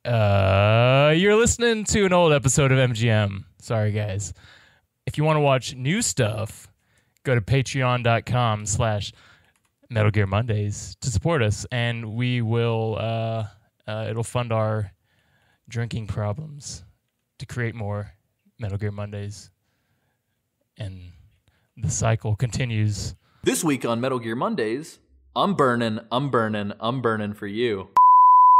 You're listening to an old episode of MGM. Sorry, guys. If you want to watch new stuff, go to patreon.com/Metal Gear Mondays to support us, and we will, it'll fund our drinking problems to create more Metal Gear Mondays. And the cycle continues. This week on Metal Gear Mondays, I'm burning for you.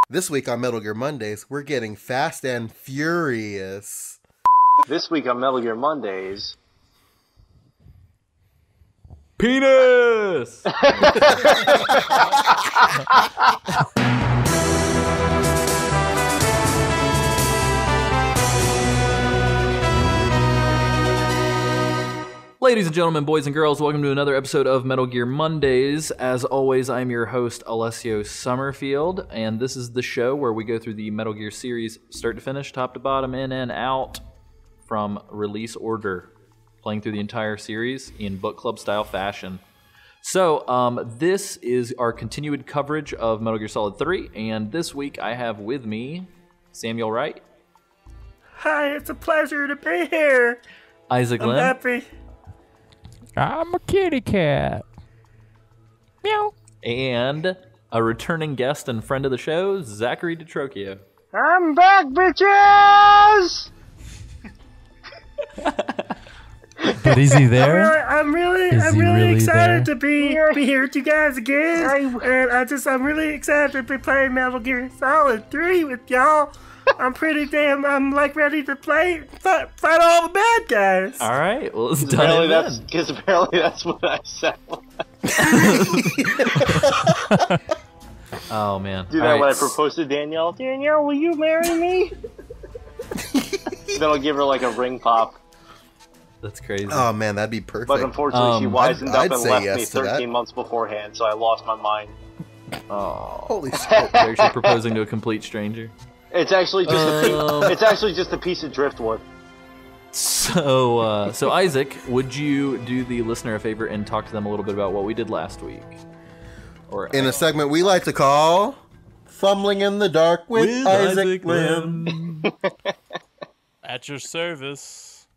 This week on Metal Gear Mondays, we're getting fast and furious. This week on Metal Gear Mondays... Penis! Ladies and gentlemen, boys and girls, welcome to another episode of Metal Gear Mondays. As always, I'm your host, Alessio Summerfield, and this is the show where we go through the Metal Gear series start to finish, top to bottom, in and out from release order, playing through the entire series in book club style fashion. So, this is our continued coverage of Metal Gear Solid 3, and this week I have with me Samuel Wright. Hi, it's a pleasure to be here. Isaac Lynn. I'm happy. I'm a kitty cat. Meow. And a returning guest and friend of the show, Zachary DeTrocchio. I'm back, bitches! But is he there? I'm really excited to be here with you guys again. And I'm really excited to be playing Metal Gear Solid 3 with y'all. I'm like ready to fight all the bad guys. All right, well, let's dive in. Because apparently that's what I sound like. Oh, man. Do that when I propose to Danielle. Danielle, will you marry me? Then I'll give her like a ring pop. That's crazy. Oh, man, that'd be perfect. But unfortunately, she wisened up and left yes me to 13 months beforehand, so I lost my mind. Oh, holy shit. They're actually proposing to a complete stranger. It's actually just a piece of driftwood. So Isaac, would you do the listener a favor and talk to them a little bit about what we did last week? Or in a segment we like to call Fumbling in the Dark with Isaac Lim. At your service.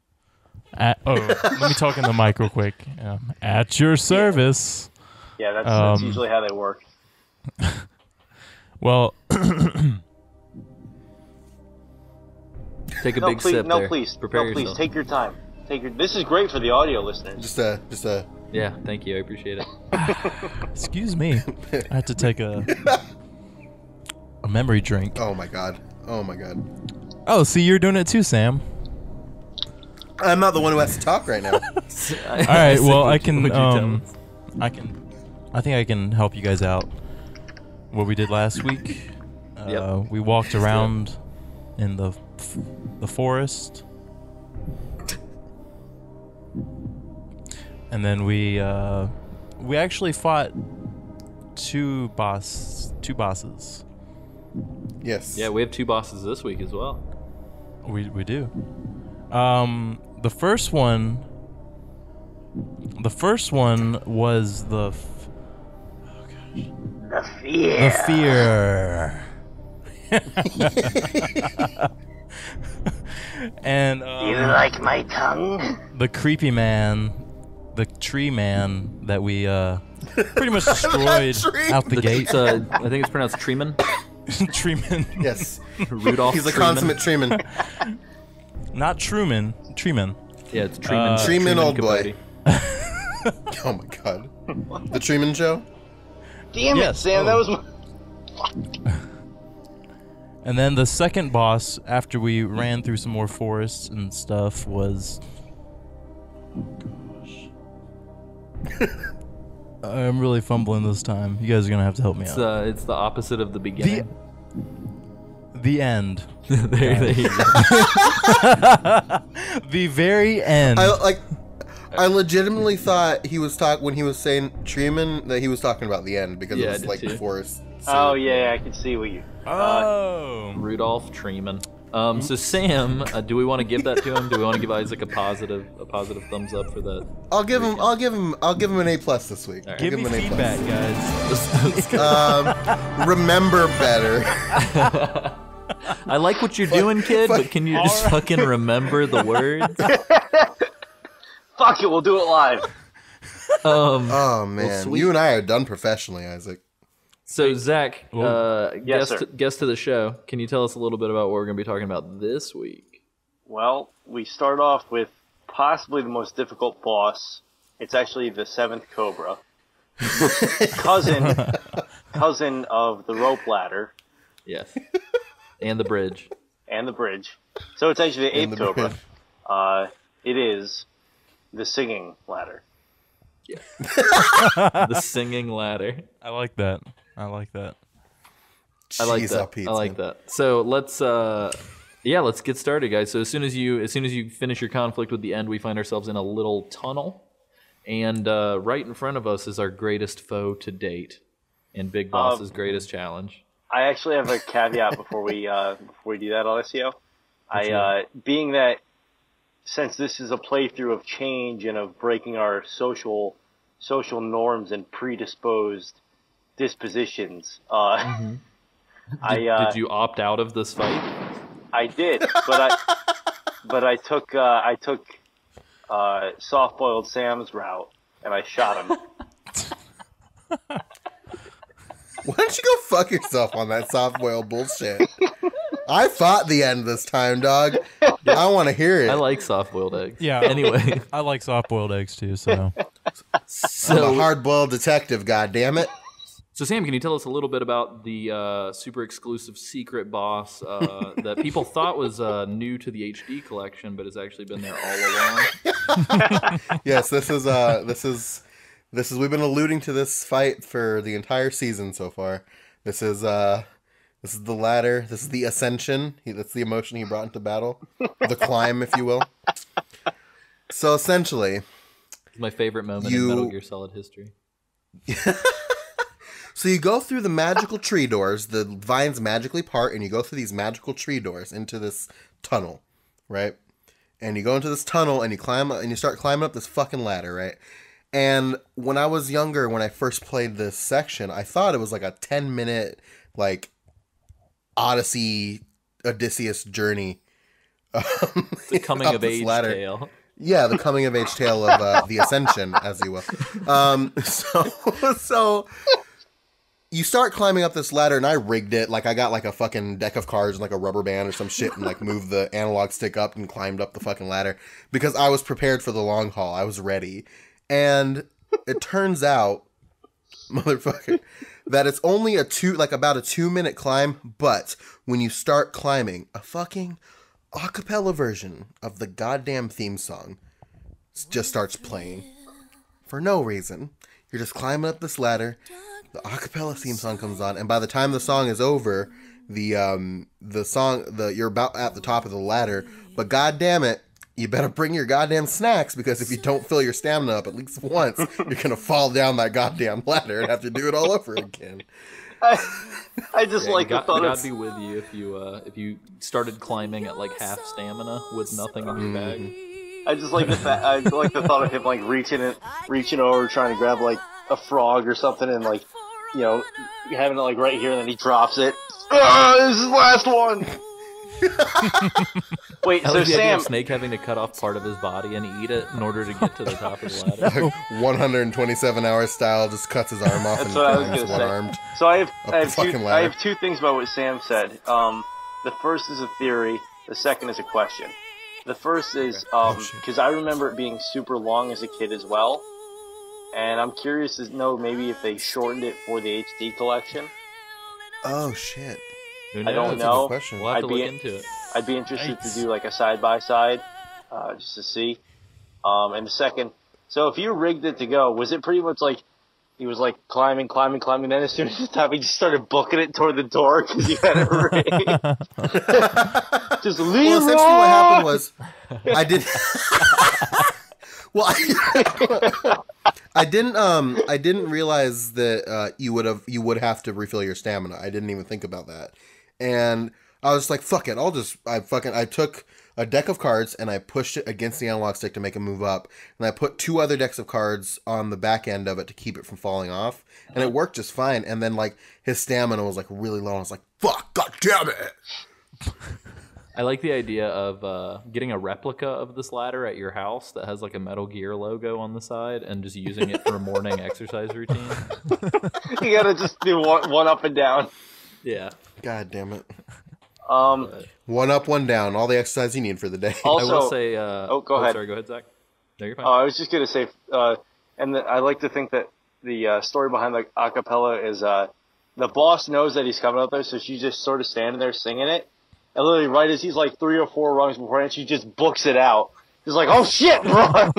Let me talk in the mic real quick. At your service. Yeah, that's usually how they work. Well... Take a big sip there. Please, Prepare please, yourself. take your time. This is great for the audio listeners. Just a. Yeah, thank you. I appreciate it. Excuse me. I had to take a memory drink. Oh my god. Oh, see, you're doing it too, Sam. I'm not the one who has to talk right now. All right. Well, I think I can help you guys out. What we did last week. Yep. We walked around in the forest, and then we actually fought two bosses. Yes. Yeah, we have two bosses this week as well. We do. The first one was the fear. And you like my tongue? The creepy man, the tree man that we pretty much destroyed out the gate. I think it's pronounced Treeman. Treeman. Yes. Rudolph. He's a Treeman. consummate treeman. Not Truman. Treeman. Yeah, it's Treeman. Treeman old Capote. boy. Oh my god. The Treeman show? Damn it, Sam, that was my... And then the second boss, after we ran through some more forests and stuff, was... I'm really fumbling this time. You guys are going to have to help me out. It's the opposite of the beginning. The end. there you go. The very end. I legitimately thought he was when he was saying Treeman that he was talking about the end because it was like the forest. So. Oh yeah, I can see what you. Rudolph Treeman. So Sam, do we want to give that to him? Do we want to give Isaac a positive thumbs up for that? I'll give him an A+ this week. Right. Give me feedback, guys. Remember better. I like what you're doing, kid, but can you just fucking remember the words? Fuck it, we'll do it live. Oh man, well, you and I are done professionally, Isaac. So Zach, Yes, guest to the show, can you tell us a little bit about what we're going to be talking about this week? Well, we start off with possibly the most difficult boss. It's actually the 7th Cobra. cousin of the rope ladder. Yes. And the bridge. And the bridge. So it's actually the 8th Cobra. It is the singing ladder. Yeah. The singing ladder. I like that. I like that. I like that. So let's get started, guys. So as soon as you finish your conflict with the end, we find ourselves in a little tunnel, and right in front of us is our greatest foe to date, and Big Boss's greatest challenge. I actually have a caveat before we do that, Alessio. Being that since this is a playthrough of change and of breaking our social norms and predisposed dispositions, Did you opt out of this fight? I did, but I took soft-boiled Sam's route and I shot him. Why don't you go fuck yourself on that soft-boiled bullshit? I fought the end this time, dog. I want to hear it. I like soft-boiled eggs. Yeah. Anyway, I like soft-boiled eggs too. So I'm a hard-boiled detective. goddammit. So Sam, can you tell us a little bit about the super exclusive secret boss that people thought was new to the HD collection, but has actually been there all along? Yes, this is we've been alluding to this fight for the entire season so far. This is the ladder. This is the ascension. That's the emotion he brought into battle, the climb, if you will. So essentially, it's my favorite moment in Metal Gear Solid history. So you go through the magical tree doors, the vines magically part, and you go through these magical tree doors into this tunnel, right? And you go into this tunnel, and you climb, and you start climbing up this fucking ladder, right? And when I was younger, when I first played this section, I thought it was like a 10-minute, like, Odysseus journey. The coming-of-age tale. Yeah, the coming-of-age tale of the Ascension, as you will. So you start climbing up this ladder, and I rigged it. Like, I got, like, a fucking deck of cards and, like, a rubber band or some shit and, like, moved the analog stick up and climbed up the fucking ladder because I was prepared for the long haul. I was ready. And it turns out, motherfucker, that it's only about a 2-minute climb, but when you start climbing, a fucking acapella version of the goddamn theme song just starts playing. For no reason. You're just climbing up this ladder, the acapella theme song comes on, and by the time the song is over, you're about at the top of the ladder, but goddamn it, you better bring your goddamn snacks, because if you don't fill your stamina up at least once, you're gonna fall down that goddamn ladder and have to do it all over again. I just like the thought. God be with you if you started climbing at like half stamina with nothing in your bag. I just like the thought of him like reaching over, trying to grab like a frog or something, and like, you know, having it like right here, and then he drops it. This is the last one. Wait, so Sam, Snake having to cut off part of his body and eat it in order to get to the top of the ladder. 127-hour style, just cuts his arm off. That's and what I was gonna one-armed. Say. So I have two things about what Sam said. The first is a theory. The second is a question. The first is because I remember it being super long as a kid as well, and I'm curious to know maybe if they shortened it for the HD collection. Oh shit. I don't know. We'll have to look into it. I'd be interested to do like a side-by-side, just to see. And the second, so if you rigged it to go, was it pretty much like he was like climbing, then as soon as the top, he just started booking it toward the door because you had it rigged? Just leave. Well, essentially what happened was, I did. Well, I didn't realize that you would have to refill your stamina. I didn't even think about that. And I was like, fuck it. I took a deck of cards and I pushed it against the analog stick to make it move up. And I put 2 other decks of cards on the back end of it to keep it from falling off. And it worked just fine. And then like his stamina was like really low. I was like, fuck, god damn it. I like the idea of getting a replica of this ladder at your house that has like a Metal Gear logo on the side and just using it for a morning exercise routine. You gotta just do one up and down. Yeah. God damn it. One up, one down. All the exercise you need for the day. Also, I will say... go ahead. Sorry, go ahead, Zach. No, you're fine. I was just gonna say, I like to think that the story behind the acapella is the boss knows that he's coming up there, so she's just sort of standing there singing it. And literally, right as he's like 3 or 4 rungs beforehand, she just books it out. She's like, "Oh shit, run!"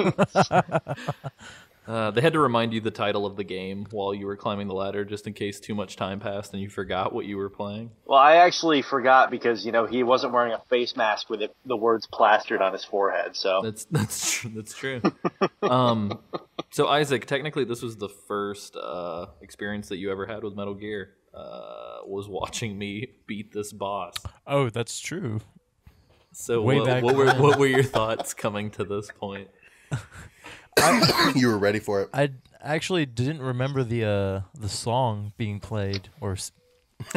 They had to remind you the title of the game while you were climbing the ladder, just in case too much time passed and you forgot what you were playing. Well, I actually forgot because he wasn't wearing a face mask with the words plastered on his forehead. So that's true. So Isaac, technically, this was the first experience that you ever had with Metal Gear. Was watching me beat this boss. Oh, that's true. So Way what were your thoughts coming to this point? You were ready for it. I actually didn't remember the song being played or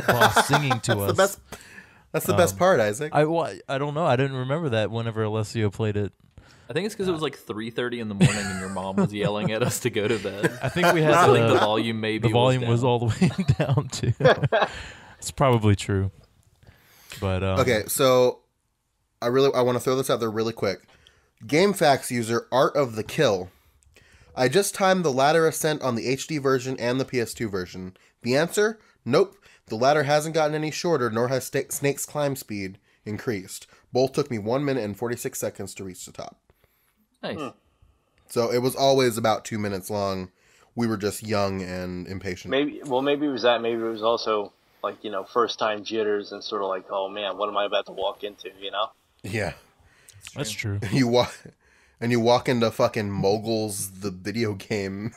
boss singing to us. That's the best part, Isaac. I don't know. I didn't remember that whenever Alessio played it. I think it's because it was like 3:30 in the morning and your mom was yelling at us to go to bed. I think we had I think the volume maybe the volume was down. all the way down too. It's probably true. But okay, so I want to throw this out there really quick. GameFAQs user Art of the Kill. I just timed the ladder ascent on the HD version and the PS2 version. The answer? Nope. The ladder hasn't gotten any shorter, nor has Snake's climb speed increased. Both took me 1 minute and 46 seconds to reach the top. Nice. So it was always about 2 minutes long. We were just young and impatient. maybe it was that. Maybe it was also like first time jitters and sort of like, oh man, what am I about to walk into? Yeah. that's true. You walk into fucking Moguls, the video game.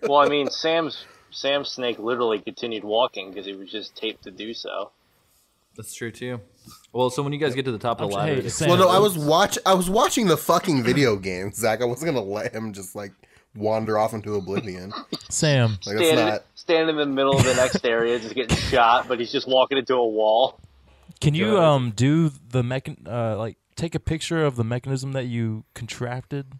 Well, I mean, Sam's Snake literally continued walking because he was just taped to do so. That's true too. Well, so when you guys get to the top of the ladder, Hey, Sam, Well, no, I was watching the fucking video game, Zach. I wasn't gonna let him just like wander off into oblivion. Sam, Like it's not. Stand in the middle of the next area, just getting shot, but he's just walking into a wall. can you do the take a picture of the mechanism that you contracted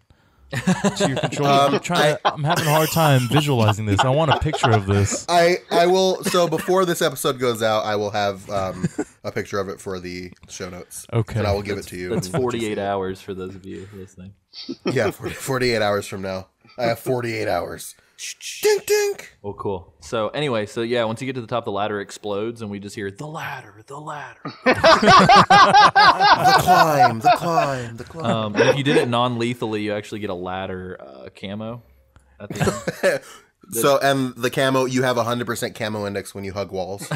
to your controller? I'm having a hard time visualizing this. I want a picture of this. I will. So before this episode goes out, I will have a picture of it for the show notes. Okay. And I will give it to you. that's and let you 48 see it. hours for those of you listening. Yeah, 48 hours from now. I have 48 hours. Dink dink. Well, cool. So anyway, yeah, once you get to the top, the ladder explodes, and we just hear the ladder. The climb. And if you did it non-lethally, you actually get a ladder camo at the end. So, and the camo, you have 100% camo index when you hug walls.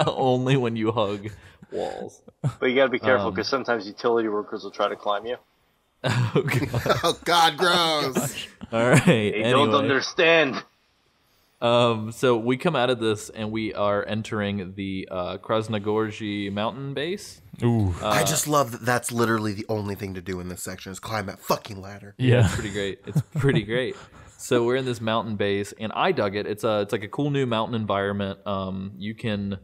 Only when you hug walls. But you gotta be careful because sometimes utility workers will try to climb you. Oh, God. Oh, God, gross. All right. They don't Anyway. understand. So we come out of this and we are entering the Krasnogorji mountain base. Ooh, I just love that that's literally the only thing to do in this section is climb that fucking ladder. yeah. It's pretty great. It's pretty great. So we're in this mountain base, and I dug it. It's like a cool new mountain environment. You can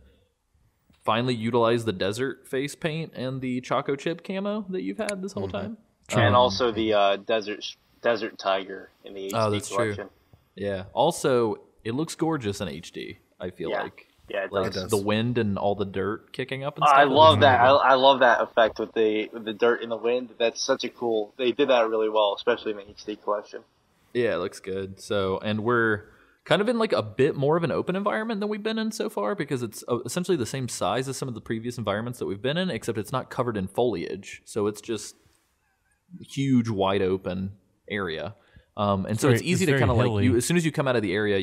finally utilize the desert face paint and the Choco Chip camo that you've had this whole time. And also the desert tiger in the HD that's true. collection. Yeah. Also, it looks gorgeous in HD. I feel Yeah. like. Yeah, it Like does. the wind and all the dirt kicking up and stuff. I It looks love that. really good. I love that effect with the dirt in the wind. That's such a cool. They did that really well, especially in the HD collection. Yeah, it looks good. So, and we're kind of in like a bit more of an open environment than we've been in so far because it's essentially the same size as some of the previous environments that we've been in, except it's not covered in foliage. So it's just a huge, wide open area. And so it's easy to very kind of like hilly. as soon as you come out of the area,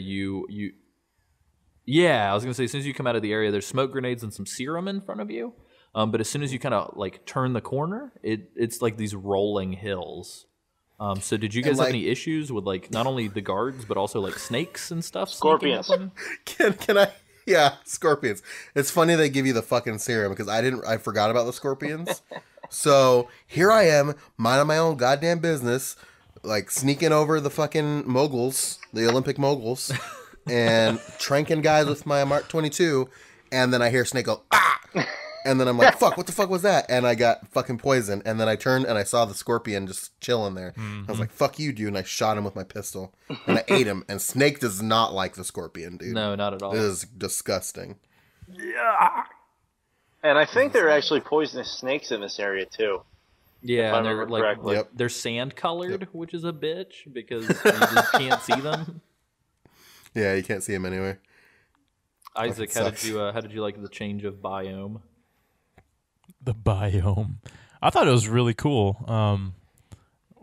yeah, I was gonna say as soon as you come out of the area, there's smoke grenades and some serum in front of you. But as soon as you kind of like turn the corner, it's like these rolling hills. So did you guys have any issues with like not only the guards but also like snakes and stuff? sneaking Scorpions. up on you? Can I? Yeah, scorpions. It's funny they give you the fucking serum because I forgot about the scorpions. So here I am, minding my own goddamn business, like sneaking over the fucking moguls, the Olympic moguls, and tranking guys with my Mark 22, and then I hear Snake go, ah! And then I'm like, fuck, what the fuck was that? And I got fucking poisoned. And then I turned and I saw the scorpion just chilling there. I was like, fuck you, dude. And I shot him with my pistol. And I ate him. And Snake does not like the scorpion, dude. No, not at all. It is disgusting. Yeah. And I think there are actually poisonous snakes in this area too. Yeah, and they're like correctly. they're sand colored, which is a bitch because you just can't see them. Yeah, you can't see him anywhere. Isaac, sucks. how did you like the change of biome? The biome. I thought it was really cool.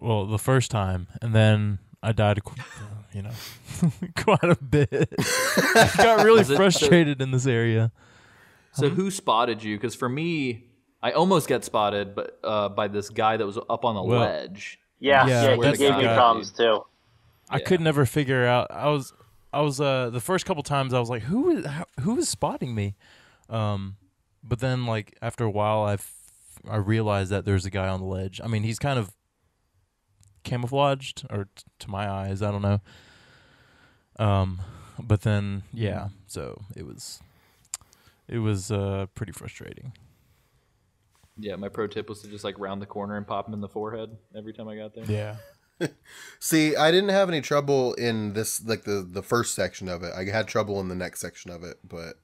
Well, the first time, and then I died, quite a bit. I got really frustrated in this area. So who spotted you? Because for me, I almost got spotted, but by this guy that was up on the ledge. Yeah, Yeah, he that's gave the me guy. problems too. I could never figure out. I was the first couple times I was like, who is spotting me? But then like after a while, I realized that there's a guy on the ledge. I mean, he's kind of camouflaged, or to my eyes, I don't know. But then so it was pretty frustrating. Yeah, my pro tip was to just like round the corner and pop him in the forehead every time I got there. Yeah. See, I didn't have any trouble in this, like the first section of it. I had trouble in the next section of it, but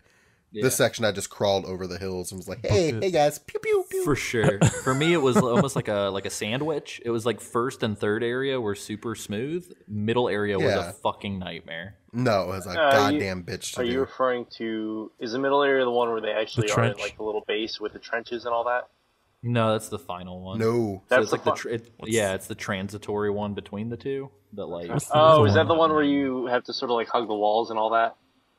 this section I just crawled over the hills and was like, hey guys, pew pew pew. For sure. For me, it was almost like a sandwich. It was like first and third area were super smooth. Middle area was a fucking nightmare. No, it was a goddamn bitch to Are do. you referring to, is the middle area the one where they actually The are in trench? like the little base with the trenches and all that? No, that's the final one. No. So That's it's like the it's the transitory one between the two. That like Oh, is that the one where you have to sort of like hug the walls and all that?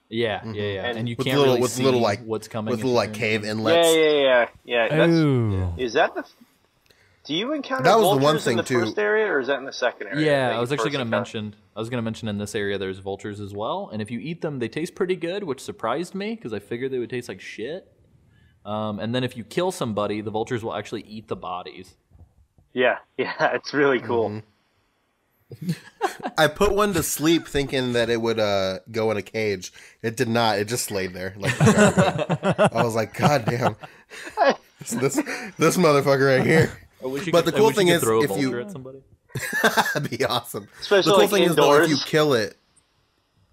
yeah. And you With can't little, really with see little like what's coming. with if little you're like in cave there. inlets. Yeah. That's, Ooh. is that the? Do you encounter That was the vultures one in thing, the too. first area, or is that in the second area? Yeah, that I you was actually first going to encounter? mention in this area there's vultures as well, and if you eat them, they taste pretty good, which surprised me because I figured they would taste like shit. And then if you kill somebody, the vultures will actually eat the bodies. Yeah, it's really cool. I put one to sleep thinking that it would go in a cage. It did not. It just laid there. Like I was like, God damn. This motherfucker right here. But the cool thing is, throw a if vulture you at somebody. that'd be awesome. Especially the cool like thing is though, indoors.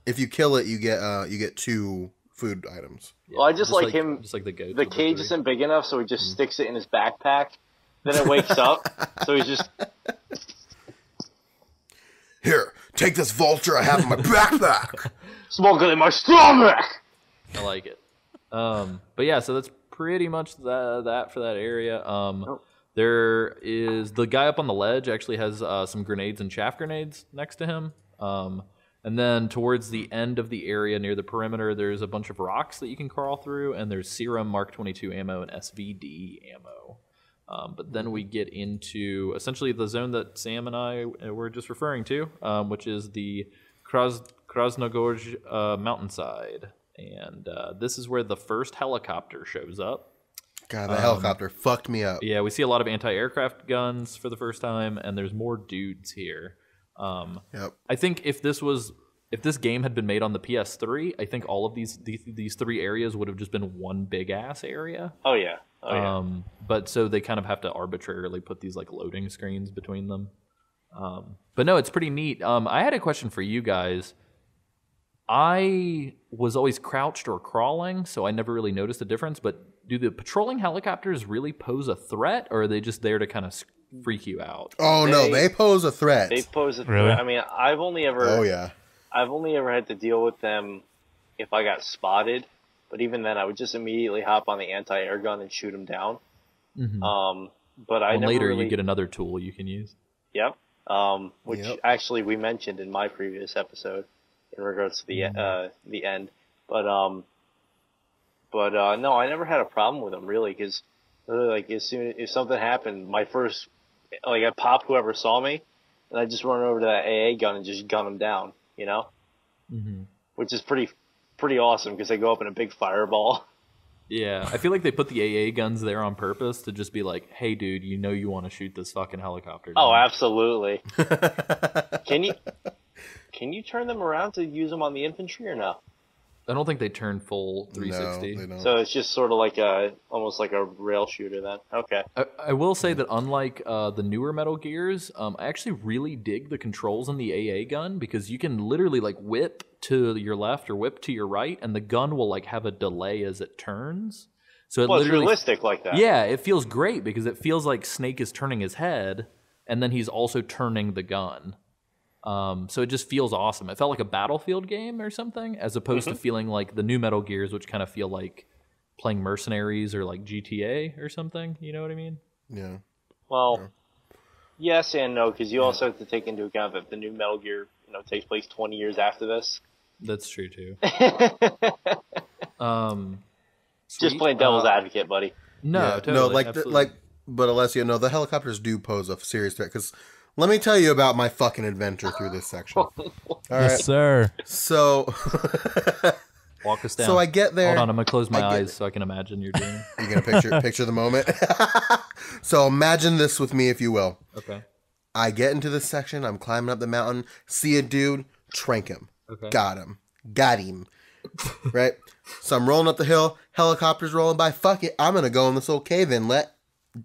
if you kill it, you get 2 food items. Yeah, Well, I just like him. just like the goat. The cage isn't big enough, so he just sticks it in his backpack. Then it wakes up, so he's just. Here, take this vulture I have in my backpack. Smoking in my stomach! I like it. But yeah, so that's pretty much that for that area. There is the guy up on the ledge actually has some grenades and chaff grenades next to him. And then towards the end of the area near the perimeter, there's a bunch of rocks that you can crawl through, and there's Serum Mark 22 ammo and SVD ammo. But then we get into essentially the zone that Sam and I were just referring to, which is the Krasnogorj mountainside. And this is where the first helicopter shows up. God, the helicopter fucked me up. Yeah, we see a lot of anti-aircraft guns for the first time, and there's more dudes here. Yep. I think if this game had been made on the PS3, I think all of these 3 areas would have just been one big ass area. Oh yeah. But so they kind of have to arbitrarily put these like loading screens between them. But no, it's pretty neat. I had a question for you guys. I was always crouched or crawling, so I never really noticed the difference. But do the patrolling helicopters really pose a threat, or are they just there to kind of freak you out? Oh no, they pose a threat. They pose a threat. Really? I mean, I've only ever had to deal with them if I got spotted. But even then, I would just immediately hop on the anti-air gun and shoot them down. But I never later really... you get another tool you can use. Yep. Which actually we mentioned in my previous episode in regards to the end. But no, I never had a problem with them really, because like as soon if something happened, my first I pop whoever saw me, and I just run over to that AA gun and just gun them down, you know, which is pretty awesome because they go up in a big fireball. Yeah, I feel like they put the AA guns there on purpose to just be like, hey, dude, you want to shoot this fucking helicopter down. Oh, absolutely. Can you turn them around to use them on the infantry or no? I don't think they turn full 360. No, they don't. So it's just sort of like almost like a rail shooter then. Okay. I will say that unlike the newer Metal Gears, I actually really dig the controls in the AA gun because you can literally like whip to your left or whip to your right, and the gun will like have a delay as it turns. So it Well, it's literally realistic like that. Yeah, it feels great because it feels like Snake is turning his head, and then he's also turning the gun. So it just feels awesome. It felt like a Battlefield game or something, as opposed to feeling like the new Metal Gears, which kind of feel like playing Mercenaries or like GTA or something. You know what I mean? Yeah. Well, yes and no, because you also have to take into account that the new Metal Gear, takes place 20 years after this. That's true too. Just playing devil's advocate, buddy. No, Yeah. totally, No, absolutely. but Alessio, no, the helicopters do pose a serious threat. Because let me tell you about my fucking adventure through this section. All Yes, right. sir. So, Walk us down. so I get there. Hold on, I'm gonna close my eyes so I can imagine you're doing. You're gonna picture the moment. So imagine this with me, if you will. Okay. I get into this section. I'm climbing up the mountain. See a dude. Trank him. Okay. Got him. Right. So I'm rolling up the hill. Helicopter's rolling by. Fuck it. I'm gonna go in this old cave inlet.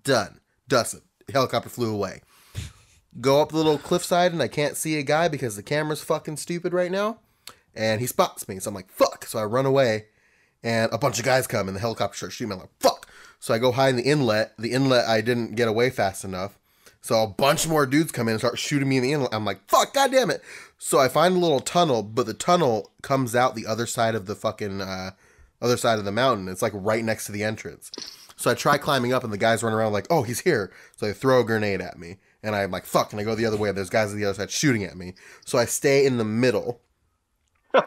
Done. Dusted. Helicopter flew away. Go up the little cliffside and I can't see a guy because the camera's fucking stupid right now. And he spots me. So I'm like, fuck. So I run away and a bunch of guys come and the helicopter starts shooting me. I'm like, fuck. So I go hide in the inlet. The inlet, I didn't get away fast enough. So a bunch more dudes come in and start shooting me in the inlet. I'm like, fuck, god damn it. So I find a little tunnel, but the tunnel comes out the other side of the fucking, other side of the mountain. It's like right next to the entrance. So I try climbing up and the guys run around like, oh, he's here. So they throw a grenade at me. And I'm like, fuck, and I go the other way. There's guys on the other side shooting at me. So I stay in the middle.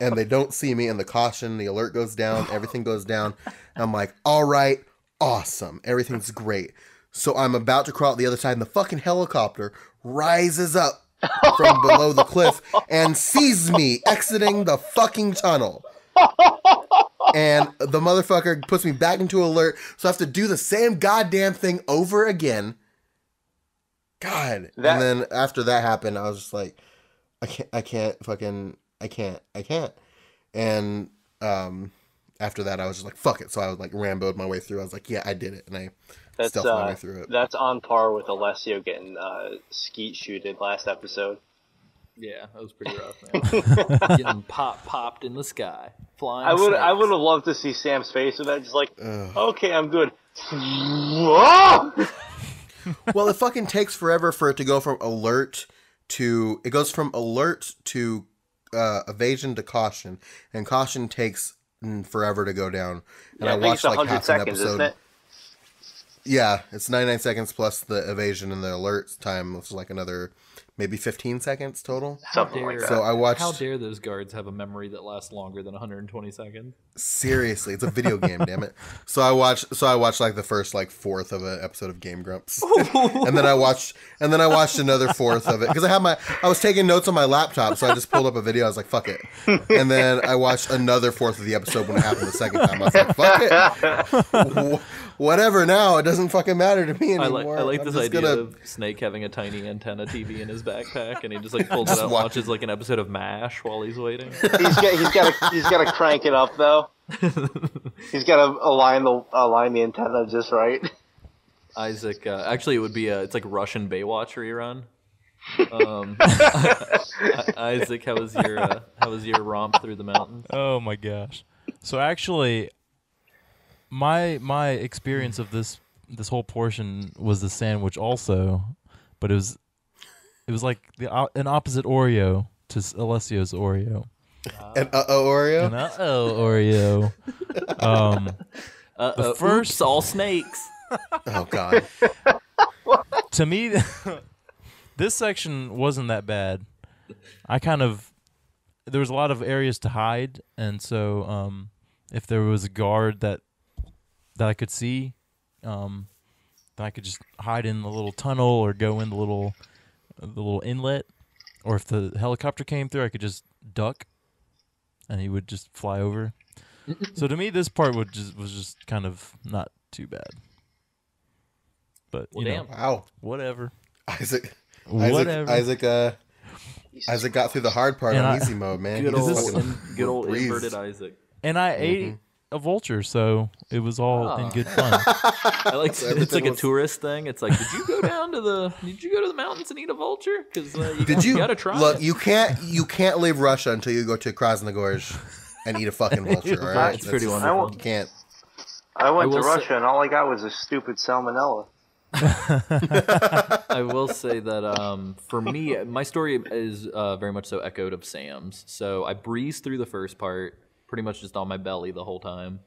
And they don't see me. And the alert goes down. Everything goes down. And I'm like, all right, awesome. Everything's great. So I'm about to crawl out the other side. And the fucking helicopter rises up from below the cliff and sees me exiting the fucking tunnel. And the motherfucker puts me back into alert. So I have to do the same goddamn thing over again. God. And then after that happened, I was just like, I can't. And after that, I was just like, fuck it. So I was like, Rambo'd my way through. I was like, yeah, I did it. And I stealthed my way through it. That's on par with Alessio getting skeet shooted last episode. Yeah, that was pretty rough, man. Getting popped in the sky. Flying I would snakes. have loved to see Sam's face with that, just like, okay, I'm good. Well, it fucking takes forever for it to go from alert to... It goes from alert to evasion to caution. And caution takes forever to go down. And Yeah, I think it's 100 seconds, isn't it? Yeah, it's 99 seconds plus the evasion and the alert time, which is like another maybe 15 seconds total. Something like that. So I watched... How dare those guards have a memory that lasts longer than 120 seconds? Seriously, it's a video game, damn it. So I watched like the first like fourth of an episode of Game Grumps. and then I watched another fourth of it because I was taking notes on my laptop, so I just pulled up a video. I was like, fuck it. And then I watched another fourth of the episode when it happened the second time. I was like, fuck it. Whatever now, it doesn't fucking matter to me anymore. I like I'm this just idea of Snake having a tiny antenna TV in his backpack, and he just like pulls it out and watches like an episode of MASH while he's waiting. He's got to crank it up though. He's got to align the antenna just right. Isaac, actually, it would be it's like Russian Baywatch rerun. Isaac, how was your romp through the mountains? Oh my gosh. So actually, my experience of this whole portion was the sandwich also, but it was like an opposite Oreo to Alessio's Oreo. An Oreo. An Oreo. The first Oops, all snakes. Oh god. To me, this section wasn't that bad. There was a lot of areas to hide, and so if there was a guard that I could see, then I could just hide in the little tunnel or go in the little inlet, or if the helicopter came through, I could just duck, and he would just fly over. So to me, this part was just kind of not too bad. But Wow. Whatever. Isaac got through the hard part And on easy mode, man. Good He old, just fucking good old breezed. inverted Isaac. And I ate a vulture, so it was all in good fun. I like So it's like a was- tourist thing. It's like, did you go to the mountains and eat a vulture? Because you gotta try. Look, it. you can't leave Russia until you go to Krasnogorsk and eat a fucking vulture. All right, It's pretty just- wonderful. You can't. I went to will say- Russia and all I got was a stupid salmonella. I will say that for me, my story is very much so echoed of Sam's. So I breezed through the first part, pretty much just on my belly the whole time,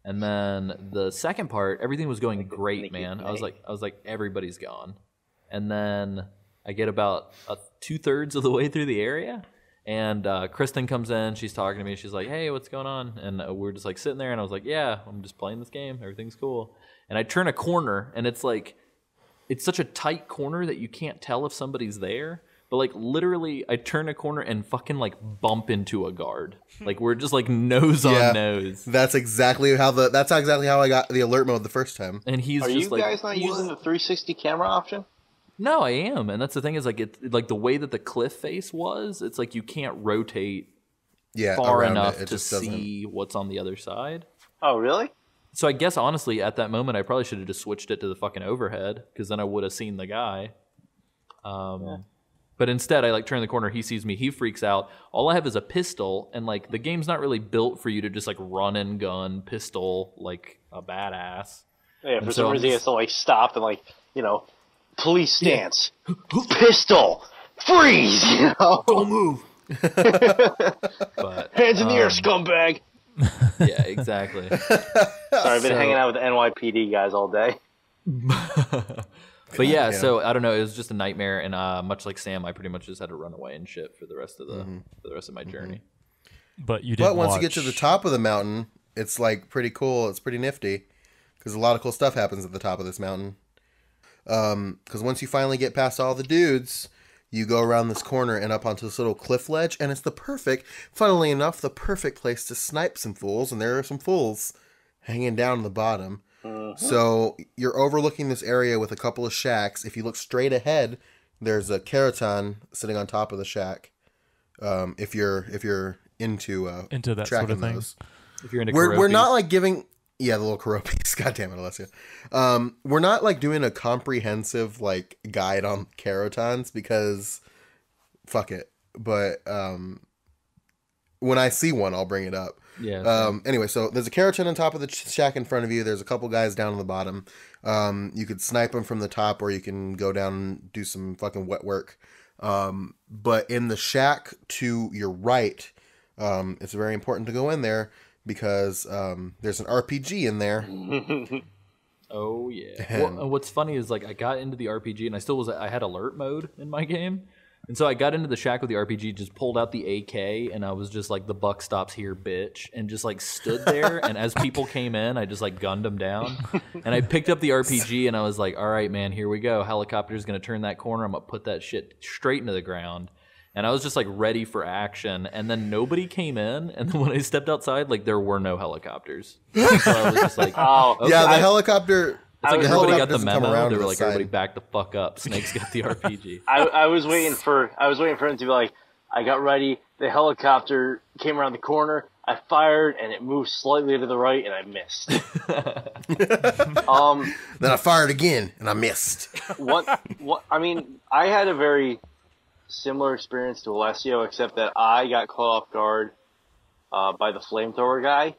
and then the second part, everything was going great, man. I was like, everybody's gone, and then I get about 2/3 of the way through the area, and Kristen comes in. She's talking to me. She's like, "Hey, what's going on?" And we're just like sitting there, and I was like, "Yeah, I'm just playing this game. Everything's cool." And I turn a corner, and it's like. It's such a tight corner that you can't tell if somebody's there. But, like, literally, I turn a corner and fucking, like, bump into a guard. Like, we're just, like, nose on nose. That's exactly how I got the alert mode the first time. And he's Are just you like, guys not using the 360 camera option? no, I am. And that's the thing is, like, the way that the cliff face was, it's like you can't rotate far around enough it to see what's on the other side. Oh, really? So I guess, honestly, at that moment, I probably should have just switched it to the fucking overhead, because then I would have seen the guy. But instead, I, like, turn the corner, he sees me, he freaks out. All I have is a pistol, and, like, the game's not really built for you to just, like, run and gun pistol like a badass. Yeah, And for so some I'm reason he just- has to, like, stop and, like, police stance. Pistol! Freeze! Don't move! But, Hands in the air, scumbag! yeah, exactly. Sorry, I've been hanging out with the NYPD guys all day. But yeah, so I don't know. It was just a nightmare, and much like Sam, I pretty much just had to run away and shit for the rest of my journey. But you didn't But once you get watch- to the top of the mountain, it's like pretty cool. It's pretty nifty because a lot of cool stuff happens at the top of this mountain. Because once you finally get past all the dudes, you go around this corner and up onto this little cliff ledge, and it's funnily enough, the perfect place to snipe some fools, and there are some fools hanging down the bottom. So you're overlooking this area with a couple of shacks. If you look straight ahead, there's a keraton sitting on top of the shack. If you're into that tracking sort of thing. those. If you're into We're not Karopies. like giving the little Karopies. God damn it, Alessia. We're not like doing a comprehensive like guide on kerotons because fuck it. But when I see one, I'll bring it up. Yeah. Anyway, so there's a keraton on top of the shack in front of you. There's a couple guys down on the bottom. You could snipe them from the top, or you can go down and do some fucking wet work. But in the shack to your right, it's very important to go in there because there's an RPG in there. Oh yeah. And- What's funny is like I got into the RPG and I had alert mode in my game. And so I got into the shack with the RPG, just pulled out the AK, and I was just like, the buck stops here, bitch. And just like stood there, and as people came in, I just like gunned them down. And I picked up the RPG, and I was like, all right, man, here we go. Helicopter's going to turn that corner. I'm going to put that shit straight into the ground. And I was just like ready for action. And then nobody came in. And then when I stepped outside, like there were no helicopters. So I was just like, Oh, okay. Yeah, the helicopter. It's like the everybody got helicopter the doesn't come memo. around They to were the like, side. everybody back the fuck up. Snake's got the RPG. I was waiting for him to be like, I got ready. The helicopter came around the corner. I fired, and it moved slightly to the right, and I missed. Then I fired again, and I missed. What? I mean, I had a very similar experience to Alessio, except that I got caught off guard by the flamethrower guy.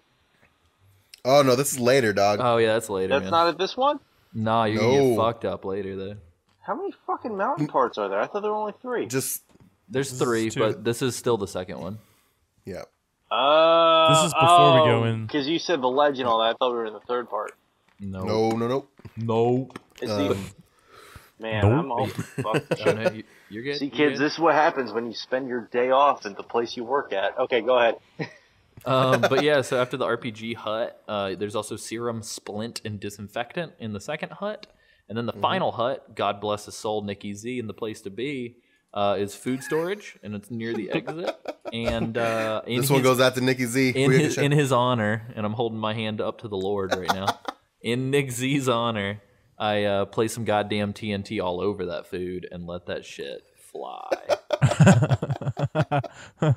Oh no, this is later, dog. Oh yeah, that's later. That's man. not at this one. Nah, you're gonna No. get fucked up later though. How many fucking mountain parts are there? I thought there were only 3. Just There's 3, two. but this is still the second one. yeah. This is before we go in. Because you said the ledge and all that. I thought we were in the third part. No. Nope. It's Um, man, nope. I'm all fucked. Oh, no, you're good. See, you're kids, good. this is what happens when you spend your day off at the place you work at. Okay, go ahead. But yeah, so after the RPG hut, there's also serum, splint, and disinfectant in the second hut. And then the final hut, God bless his soul, Nicky Z, and the place to be, is food storage, and it's near the exit. And in This one his- goes out to Nicky Z. in his honor, and I'm holding my hand up to the Lord right now. In Nick Z's honor, I play some goddamn TNT all over that food and let that shit fly. You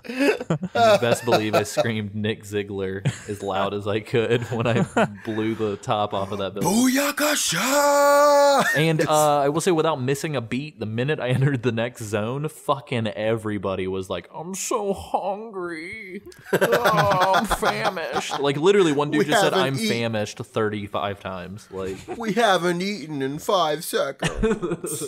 best believe I screamed Nick Ziegler as loud as I could when I blew the top off of that building. Booyakasha! And I will say, without missing a beat, the minute I entered the next zone, fucking everybody was like, "I'm so hungry. Oh, I'm famished." Like, literally, one dude just said, "I'm famished" 35 times. Like, we haven't eaten in 5 seconds.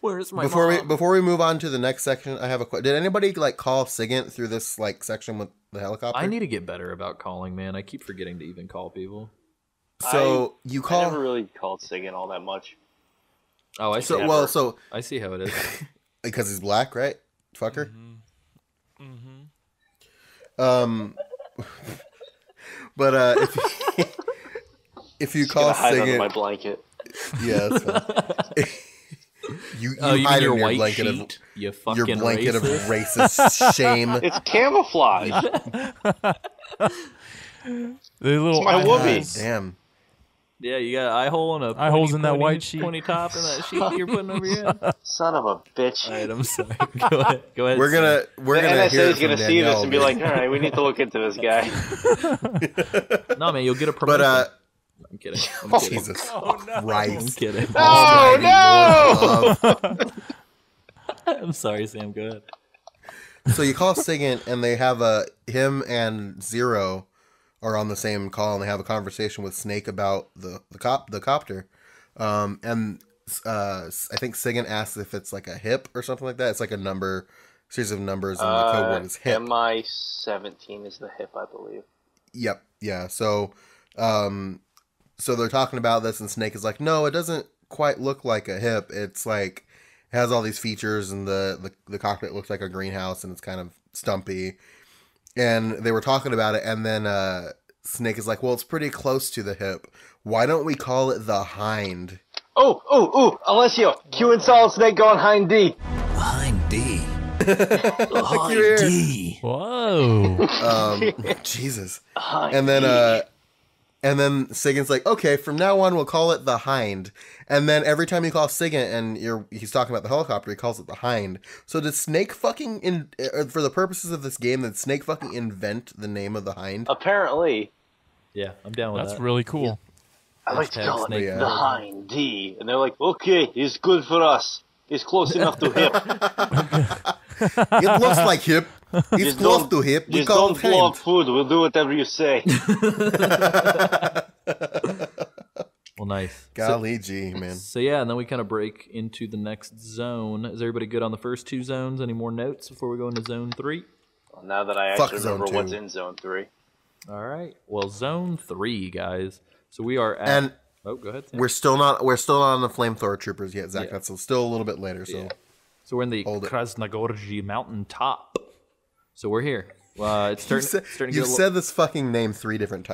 Where's my mom? Before we move on to the next section, I have a question. Did anybody like call SIGINT through this like section with the helicopter? I need to get better about calling, man. I keep forgetting to even call people. So I never really called SIGINT all that much. Oh, I see. So I see how it is. Because he's black, right? Fucker. But if you call hide under SIGINT, my blanket. yeah, that's fine. you mean hide your in your white blanket sheet? You fucking your blanket of racist. racist shame. It's camouflage. The little It's my eye whoopee. holes. Damn. Yeah, you got an eye hole and a Eye holes in that pointy- white sheet. pointy top in that sheet you're putting over your head. Son of a bitch. All right, I'm sorry. Go ahead. We're gonna The hear NSA it is going from to see this Danielle, and be dude. like, all right, we need to look into this guy. No, man, you'll get a promotion. But I'm kidding. I'm kidding. Jesus I'm Christ. kidding. Oh, no! I'm sorry, Sam. Go ahead. So you call SIGINT, and they have him and Zero are on the same call, and they have a conversation with Snake about the copter. And I think SIGINT asks if it's like a hip or something like that. It's like a series of numbers, and the code word is hip. MI-17 is the hip, I believe. Yep. Yeah. So they're talking about this, and Snake is like, no, it doesn't quite look like a hip. It's like, it has all these features, and the cockpit looks like a greenhouse, and it's kind of stumpy. And they were talking about it, and then Snake is like, well, it's pretty close to the hip. Why don't we call it the hind? Oh, Alessio, Q and Solid Snake going hind D. Behind D. Behind D. Whoa. Jesus. And then SIGINT's like, okay, from now on we'll call it the hind. And then every time you call SIGINT and he's talking about the helicopter, he calls it the hind. So did Snake fucking for the purposes of this game, did Snake fucking invent the name of the hind? Apparently. Yeah, I'm down with that. That's really cool. I like to call it Snake. the hind D. And they're like, okay, it's good for us. It's close enough to hip. It looks like hip. It's Just close don't- to hip. We Just call don't it blow hind. up food. We'll do whatever you say. Well, nice. Golly gee, man. So yeah, and then we kind of break into the next zone. Is everybody good on the first two zones? Any more notes before we go into zone 3? Well, now that I Fuck actually zone remember what's 2. in zone 3. All right. Well, zone 3, guys. So we are at. And oh, go ahead. Sam. we're still not on the flamethrower troopers yet, Zach. Yeah. That's still a little bit later. So Yeah. So we're in the Hold it. Krasnogorji mountain top. So we're here. It's starting to get a you've little. said this fucking name three different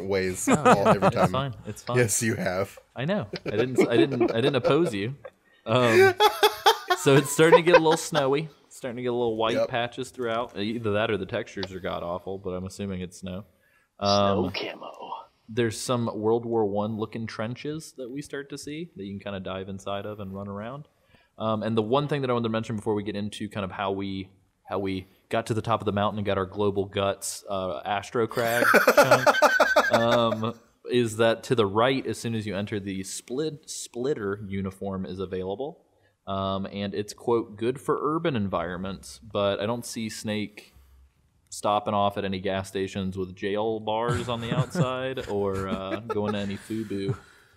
ways every It's time. fine. It's fine. Yes, you have. I know. I didn't oppose you. So it's starting to get a little snowy. It's starting to get a little white Yep. patches throughout. Either that or the textures are god awful, but I'm assuming it's snow. Snow camo. There's some World War I looking trenches that we start to see that you can kind of dive inside of and run around. And the one thing that I wanted to mention before we get into kind of how we got to the top of the mountain and got our global guts Astro Crag chunk, is that to the right, as soon as you enter, the splitter uniform is available. And it's, quote, good for urban environments, but I don't see Snake stopping off at any gas stations with jail bars on the outside or going to any FUBU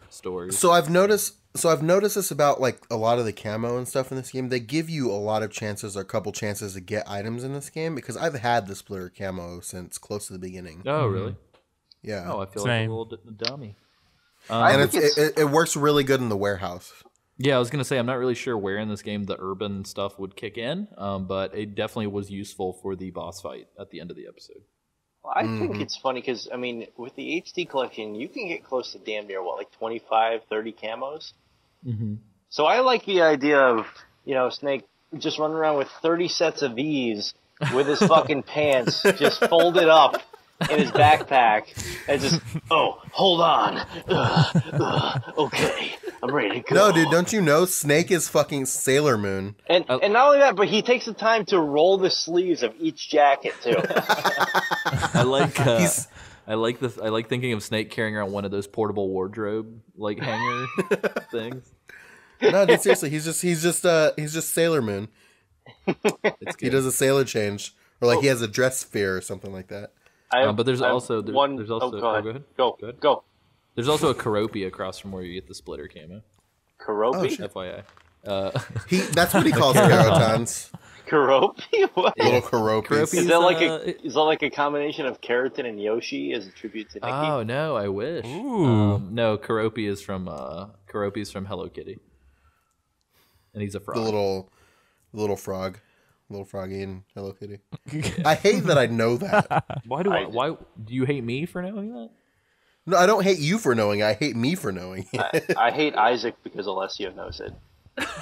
stores. So I've noticed this about like a lot of the camo and stuff in this game. They give you a lot of chances or a couple chances to get items in this game because I've had the splitter camo since close to the beginning. Oh, really? Yeah. Oh, I feel Same. like a little dummy. And think it works really good in the warehouse. Yeah, I was going to say, I'm not really sure where in this game the urban stuff would kick in, but it definitely was useful for the boss fight at the end of the episode. Well, I think it's funny because, I mean, with the HD collection, you can get close to damn near, like 25, 30 camos? Mm-hmm. So I like the idea of, Snake just running around with 30 sets of these with his fucking pants just folded up in his backpack and just, oh, hold on. Okay, I'm ready to go. No, dude, don't you know Snake is fucking Sailor Moon? And not only that, but he takes the time to roll the sleeves of each jacket too. I like thinking of Snake carrying around one of those portable wardrobe like hanger things. No, dude, seriously, he's just Sailor Moon. He does a sailor change, or like he has a dress fear or something like that. But there's also go ahead. Go ahead. Go. There's also a Karopi across from where you get the splitter camo. Karopi? FYI. That's what he calls Carotons. Karopi? What? Little Karopis. Is that like a combination of Keratin and Yoshi as a tribute to Nikki? Oh no, I wish. Ooh. No, Karopi is from Hello Kitty, and he's a frog. The little frog, little froggy in Hello Kitty. I hate that I know that. Why do you hate me for knowing that? No, I don't hate you for knowing it. I hate me for knowing it. I hate Isaac because Alessio knows it.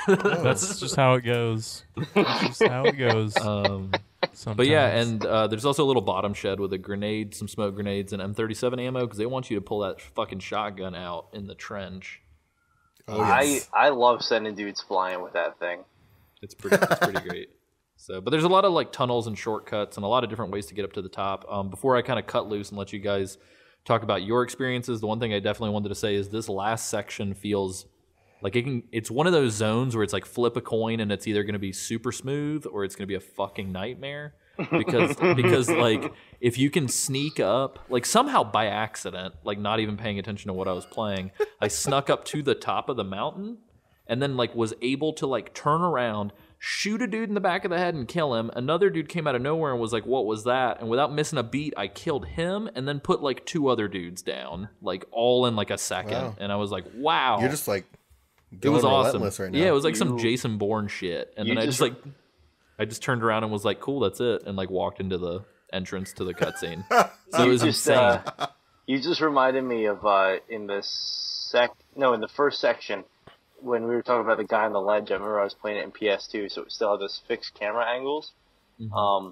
That's just how it goes. That's just how it goes. But yeah, and there's also a little bottom shed with a grenade, some smoke grenades, and M37 ammo because they want you to pull that fucking shotgun out in the trench. Oh, yes. I love sending dudes flying with that thing. It's pretty great. So, but there's a lot of like tunnels and shortcuts and a lot of different ways to get up to the top. Before I kind of cut loose and let you guys talk about your experiences, the one thing I definitely wanted to say is this last section feels like it's one of those zones where it's like flip a coin and it's either going to be super smooth or it's going to be a fucking nightmare because like if you can sneak up, like somehow by accident, like not even paying attention to what I was playing, I snuck up to the top of the mountain and then like was able to like turn around, shoot a dude in the back of the head and kill him. Another dude came out of nowhere and was like, what was that? And without missing a beat, I killed him and then put like 2 other dudes down, like all in like a second. Wow. And I was like, wow. You're just like it was awesome. Right now. Yeah, it was like some Jason Bourne shit. And then I just turned around and was like, cool, that's it. And like walked into the entrance to the cutscene. So it was insane. You just reminded me of in the first section when we were talking about the guy on the ledge. I remember I was playing it in PS2, so it still had those fixed camera angles. Mm-hmm.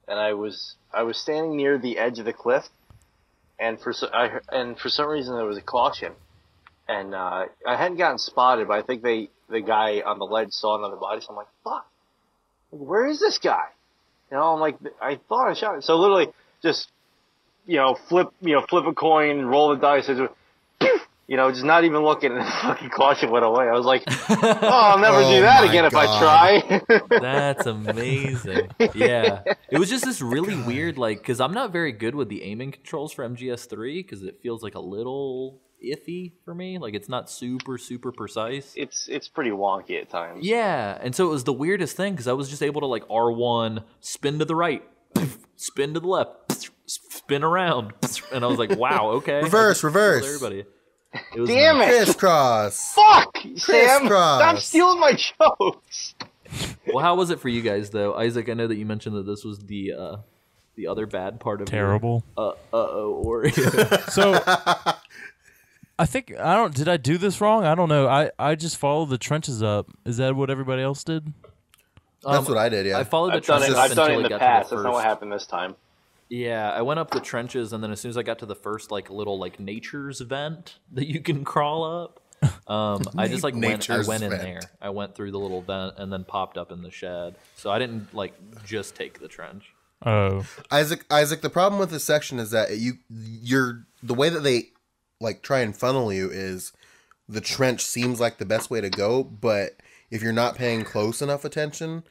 And I was standing near the edge of the cliff, and for some reason there was a caution, and I hadn't gotten spotted, but I think the guy on the ledge saw another body, so I'm like, fuck, where is this guy? You know, I'm like, I thought I shot him. So literally just flip a coin, roll the dice, and just not even looking, and the fucking caution went away. I was like, oh, I'll never do that again if I try. That's amazing. Yeah. It was just this really weird, like, because I'm not very good with the aiming controls for MGS3 because it feels like a little iffy for me. Like, it's not super, super precise. It's pretty wonky at times. Yeah. And so it was the weirdest thing because I was just able to, like, R1, spin to the right, spin to the left, spin around. And I was like, wow, okay. Reverse. Everybody. Damn it! Crisscross. Fuck, Sam! Stop stealing my jokes. Well, how was it for you guys, though, Isaac? I know that you mentioned that this was the other bad part of terrible. Oreo. So, I think did I do this wrong? I don't know. I just followed the trenches up. Is that what everybody else did? That's what I did. Yeah, I followed the trenches. I've done it in the past. That's not what happened this time. Yeah, I went up the trenches, and then as soon as I got to the first like little like nature's vent that you can crawl up, I just like went in there. I went through the little vent and then popped up in the shed. So I didn't like just take the trench. Oh, Isaac. The problem with this section is that you're the way that they like try and funnel you is the trench seems like the best way to go, but if you're not paying close enough attention,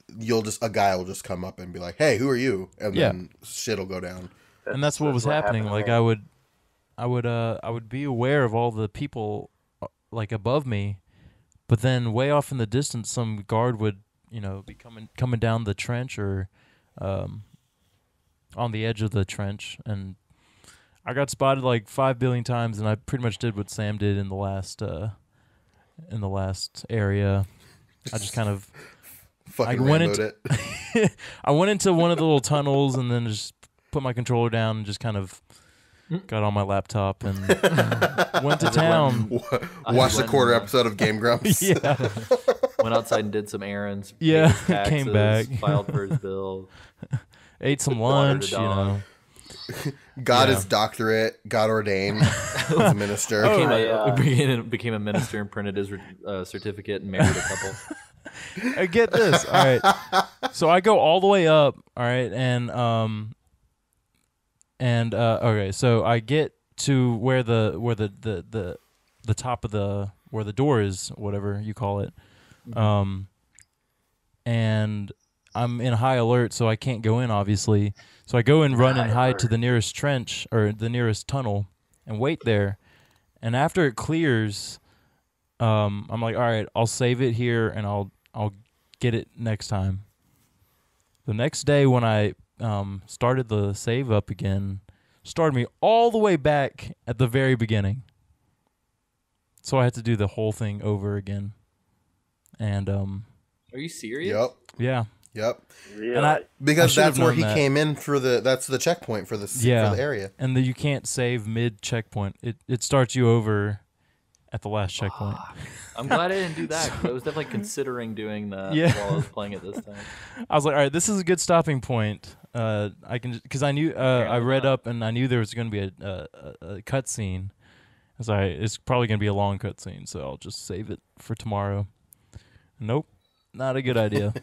a guy will just come up and be like, "Hey, who are you?" And then shit'll go down. And that's what was happening. Like I would be aware of all the people like above me, but then way off in the distance, some guard would be coming down the trench or on the edge of the trench, and I got spotted like 5 billion times, and I pretty much did what Sam did in the last area. I just kind of I went into one of the little tunnels and then just put my controller down and just kind of got on my laptop and went to town. Watched the quarter episode of Game Grumps. Yeah. Went outside and did some errands. Yeah, taxes, came back. Filed for his bill. Ate some lunch, Got his doctorate, got ordained as a minister. Became a minister and printed his certificate and married a couple. Get this. All right. So I go all the way up. All right. Okay. So I get to where the top of where the door is, whatever you call it. And I'm in high alert, so I can't go in, obviously. So I go and run and hide to the nearest trench or the nearest tunnel and wait there. And after it clears, I'm like, all right, I'll save it here and I'll get it next time. The next day when I started the save up again, started me all the way back at the very beginning. So I had to do the whole thing over again. And are you serious? Yep. Yeah. Yep. Really? Because that's where he came in that's the checkpoint for the area. And you can't save mid checkpoint. It starts you over at the last checkpoint. I'm glad I didn't do that, 'cause I was definitely considering doing that while I was playing it this time. I was like, all right, this is a good stopping point. I can, because I knew I read up and I knew there was going to be a cutscene. It's probably going to be a long cutscene, so I'll just save it for tomorrow. Nope, not a good idea.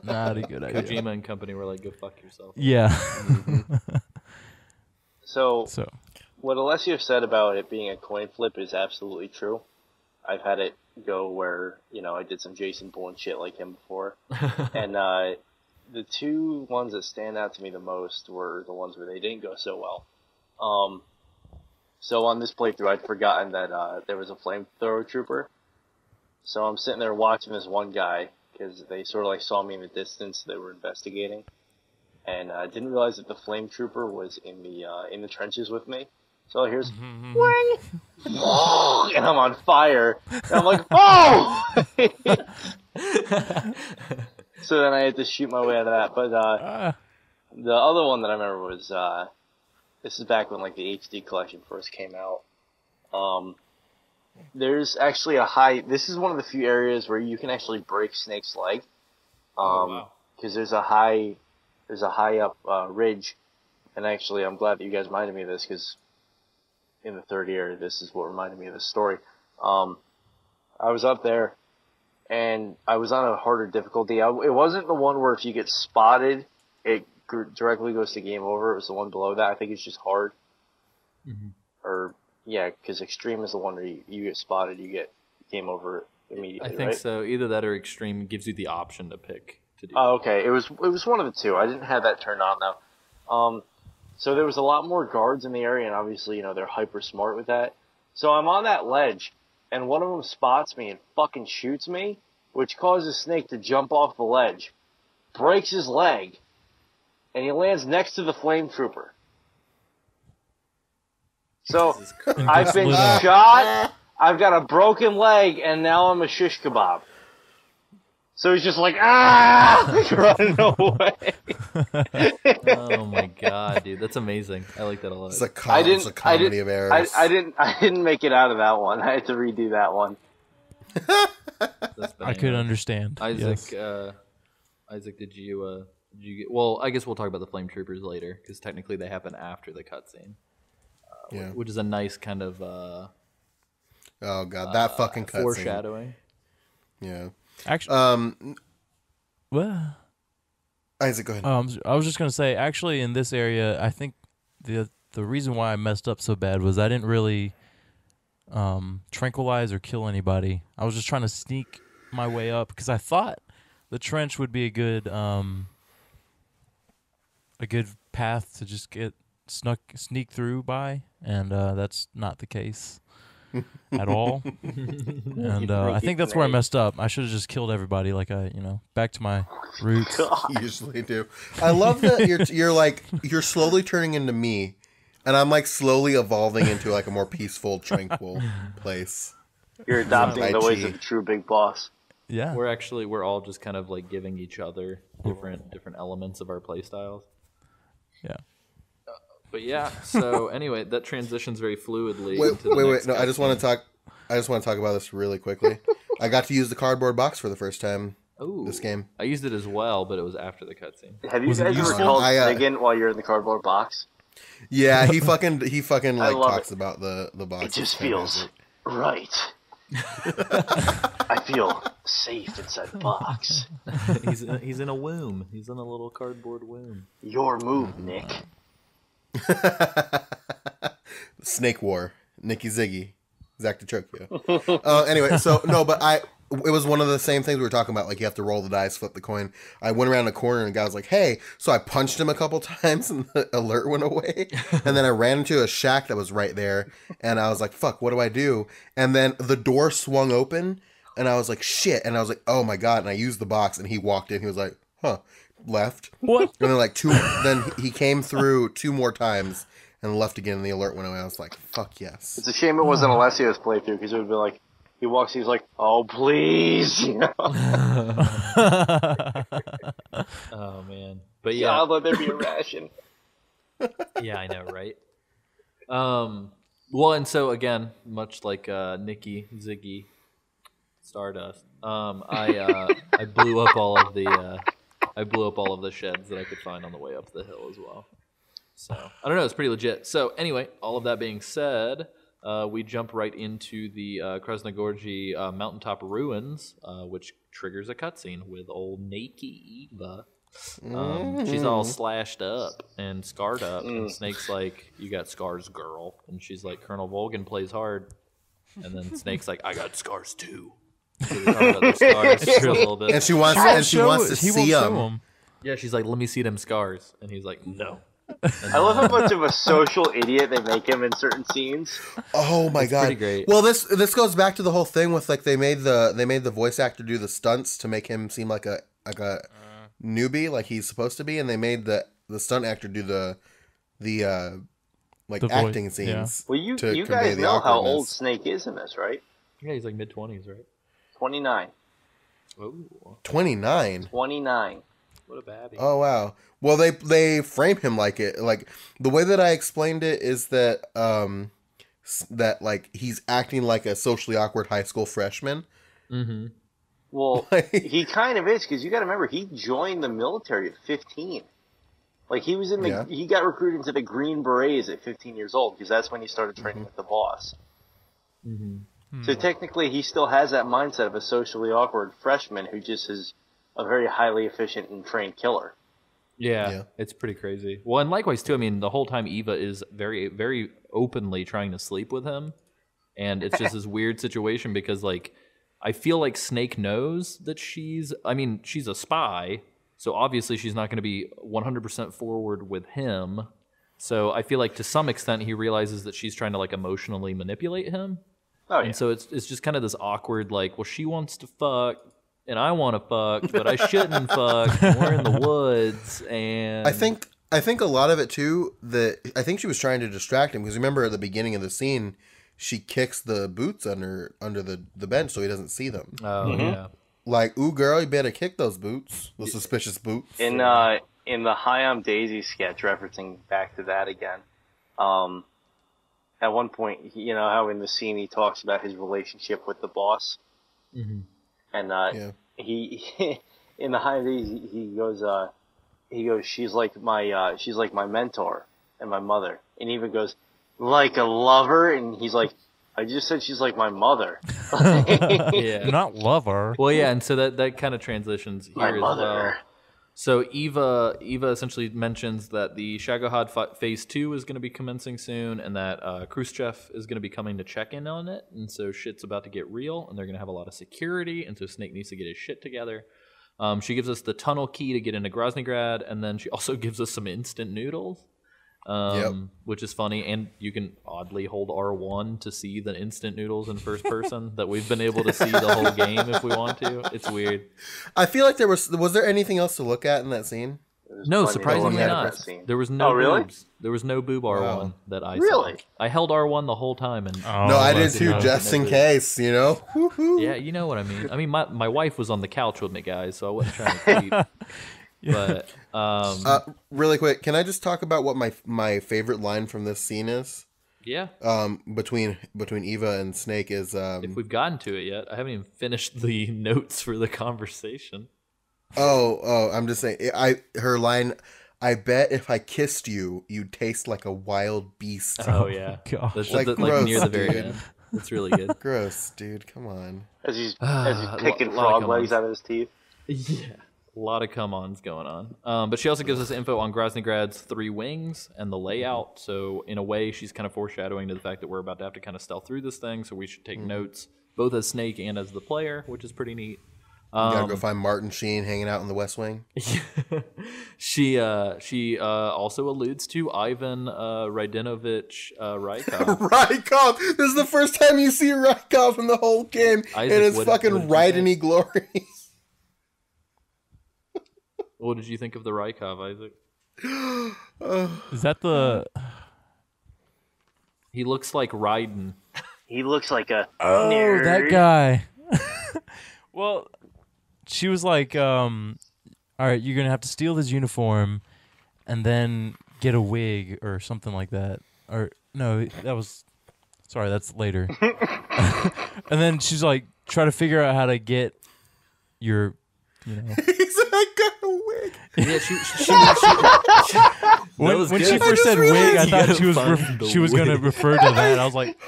Not a good idea. Kojima and company were like, "Go fuck yourself." Yeah. So what Alessio said about it being a coin flip is absolutely true. I've had it go where, I did some Jason Bourne shit like him before. And the two ones that stand out to me the most were the ones where they didn't go so well. So on this playthrough, I'd forgotten that there was a flamethrower trooper. So I'm sitting there watching this one guy, because they sort of like saw me in the distance, they were investigating. And I didn't realize that the flame trooper was in the trenches with me. So here's wing, and I'm on fire. And I'm like, oh! So then I had to shoot my way out of that. But the other one that I remember was this is back when like the HD collection first came out. There's actually this is one of the few areas where you can actually break Snake's leg. Because there's a high up ridge, and actually I'm glad that you guys reminded me of this, because in the third area, this is what reminded me of this story. I was up there, and I was on a harder difficulty. It wasn't the one where if you get spotted, it directly goes to game over. It was the one below that. I think it's just hard. Because extreme is the one where you get spotted, you get game over immediately. I think so. Either that or extreme gives you the option to pick to do. Oh, okay. It was one of the two. I didn't have that turned on though. So there was a lot more guards in the area, and obviously, they're hyper smart with that. So I'm on that ledge, and one of them spots me and fucking shoots me, which causes Snake to jump off the ledge, breaks his leg, and he lands next to the flame trooper. So I've been shot, I've got a broken leg, and now I'm a shish kebab. So he's just like, running away. Oh my god, dude, that's amazing. I like that a lot. It's a comedy of errors. I didn't make it out of that one. I had to redo that one. I could understand. Isaac, yes. Isaac, did you get? Well, I guess we'll talk about the flame troopers later, because technically they happen after the cutscene. Which is a nice kind of oh god, that fucking cutscene. Foreshadowing. Yeah. Actually, well, Isaac, go ahead. I was just gonna say, actually, in this area, I think the reason why I messed up so bad was I didn't really tranquilize or kill anybody. I was just trying to sneak my way up because I thought the trench would be a good path to just get sneak through by, and that's not the case at all. And I think that's where I messed up. I should have just killed everybody, like back to my roots. You usually do. I love that you're slowly turning into me, and I'm like slowly evolving into like a more peaceful, tranquil place. You're adopting the ways of the true big boss. Yeah, we're all just kind of like giving each other different elements of our play styles. Yeah. But yeah, so anyway, that transitions very fluidly. Wait. No, I just want to talk about this really quickly. I got to use the cardboard box for the first time. This game. I used it as well, but it was after the cutscene. Have you guys ever called Megan while you're in the cardboard box? Yeah, he fucking I like love talks it. about the box. It just feels right. I feel safe inside the box. He's in a womb. He's in a little cardboard womb. Your move, Nick. Snake War, Nicky Ziggy, Zach DeChocchio. Anyway, so no, but it was one of the same things we were talking about. Like you have to roll the dice, flip the coin. I went around the corner and the guy was like, "Hey!" So I punched him a couple times, and the alert went away. And then I ran into a shack that was right there, and I was like, "Fuck, what do I do?" And then the door swung open, and I was like, "Shit!" And I was like, "Oh my god!" And I used the box, and he walked in. He was like, "Huh." Left. What? And then then he came through 2 more times and left again, and the alert went away. I was like, "Fuck yes." It's a shame it wasn't Alessio's playthrough because it would be like, he walks, he's like, "Oh please," you know. Oh man, but yeah, God, let there be a ration. yeah, I know, right? Well, and so again, much like Nicky Ziggy Stardust, I blew up all of the sheds that I could find on the way up the hill as well. So I don't know, it's pretty legit. So anyway, all of that being said, we jump right into the Krasnogorji mountaintop ruins, which triggers a cutscene with old Naked Eva. She's all slashed up and scarred up, and Snake's like, "You got scars, girl," and she's like, "Colonel Volgin plays hard," and then Snake's like, "I got scars too." So they talk about their scars for a little bit. And she wants to see them. Yeah, she's like, "Let me see them scars," and he's like, "No." I love how much of a social idiot they make him in certain scenes. Oh my god! Pretty great. Well, this goes back to the whole thing with like they made the voice actor do the stunts to make him seem like a newbie, like he's supposed to be, and they made the stunt actor do the acting scenes. Yeah. Well, you convey guys the know how awkwardness. old Snake is in this, right? Yeah, he's like mid-20s, right? 29. Oh, 29. 29. what a babby. Oh wow. Well, they frame him like it. Like the way that I explained it is that that like he's acting like a socially awkward high school freshman. Mm-hmm. Well, he kind of is, because you got to remember, he joined the military at 15. Like, he was he got recruited into the Green Berets at 15 years old, because that's when he started training with the boss. Mm-hmm. So technically, he still has that mindset of a socially awkward freshman who just is a very highly efficient and trained killer. Yeah, it's pretty crazy. Well, and likewise, too, I mean, the whole time Eva is very, very openly trying to sleep with him. And it's just this weird situation because, like, I feel like Snake knows that she's a spy. So obviously she's not going to be 100% forward with him. So I feel like to some extent he realizes that she's trying to, like, emotionally manipulate him. Oh, yeah. And so it's just kind of this awkward, like, well, she wants to fuck. And I want to fuck, but I shouldn't fuck. And we're in the woods, and I think a lot of it too. I think she was trying to distract him because remember at the beginning of the scene, she kicks the boots under the bench so he doesn't see them. Oh yeah, Like, ooh, girl, you better kick those boots, those suspicious boots. In the Hi, I'm Daisy sketch, referencing back to that again, at one point, you know how in the scene he talks about his relationship with the boss? Mm-hmm. And he in the Hi, I'm Daisy, he goes, she's like my mentor and my mother. And he even goes, like a lover? And he's like, I just said she's like my mother. yeah. Not lover. Well, yeah, and so that kind of transitions My here as mother. well. So Eva essentially mentions that the Shagohod Phase 2 is going to be commencing soon, and that Khrushchev is going to be coming to check in on it, and so shit's about to get real, and they're going to have a lot of security, and so Snake needs to get his shit together. She gives us the tunnel key to get into Groznygrad, and then she also gives us some instant noodles. Which is funny, and you can oddly hold R1 to see the instant noodles in first person that we've been able to see the whole game if we want to. It's weird. I feel like was there anything else to look at in that scene? No, funny surprisingly to look at not. that scene. There was no Oh, really? boobs. There was no boob R1 Wow. that I Really? saw. I held R1 the whole time, and No, I did too, no. just in case, you know. Woo-hoo. yeah, you know what I mean. I mean, my wife was on the couch with me, guys, so I wasn't trying to creep. But Really quick, can I just talk about what my favorite line from this scene is? yeah, Between Eva and Snake is if we've gotten to it yet, I haven't even finished the notes for the conversation. I'm just saying her line. I bet if I kissed you, you'd taste like a wild beast. Oh yeah, God. That's Like, like gross, near the very dude. end. That's really good. Gross, dude. Come on. As he's A picking lot of frog legs come-ons. out of his teeth. Yeah, a lot of come-ons going on. But she also gives us info on Grozny-Grad's 3 wings and the layout. So in a way, she's kind of foreshadowing to the fact that we're about to have to kind of stealth through this thing. So we should take notes, both as Snake and as the player, which is pretty neat. You gotta go find Martin Sheen hanging out in the West Wing. She also alludes to Ivan Rydenovich Rykov. Rykov! This is the first time you see Rykov in the whole game, Isaac, and it's what fucking did you Rydeny glory. What did you think of the Rykov, Isaac? Is that the? He looks like Raiden. He looks like a Oh, nerd. that guy. Well, she was like, "All right, you're gonna have to steal his uniform, and then get a wig or something like that." Or no, that was. Sorry, that's later. And then she's like, try to figure out how to get your, you know. He's like, I got a wig. Yeah, When she first said wig, I thought she was going to refer to that. I was like,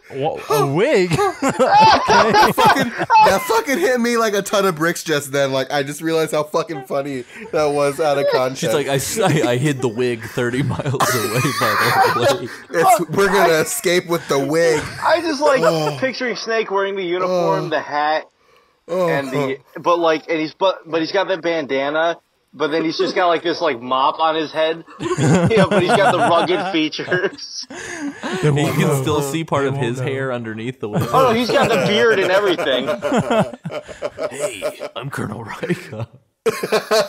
a wig? That fucking hit me like a ton of bricks just then. Like, I just realized how fucking funny that was out of context. She's like, I hid the wig 30 miles away by the lake. We're gonna escape with the wig. I just like picturing Snake wearing the uniform, the hat, and the but he's got the bandana, but then he's just got like this like mop on his head. Yeah, but he's got the rugged features. You can still see part of his hair underneath the wig. Oh no, he's got the beard and everything. Hey, I'm Colonel Rykov.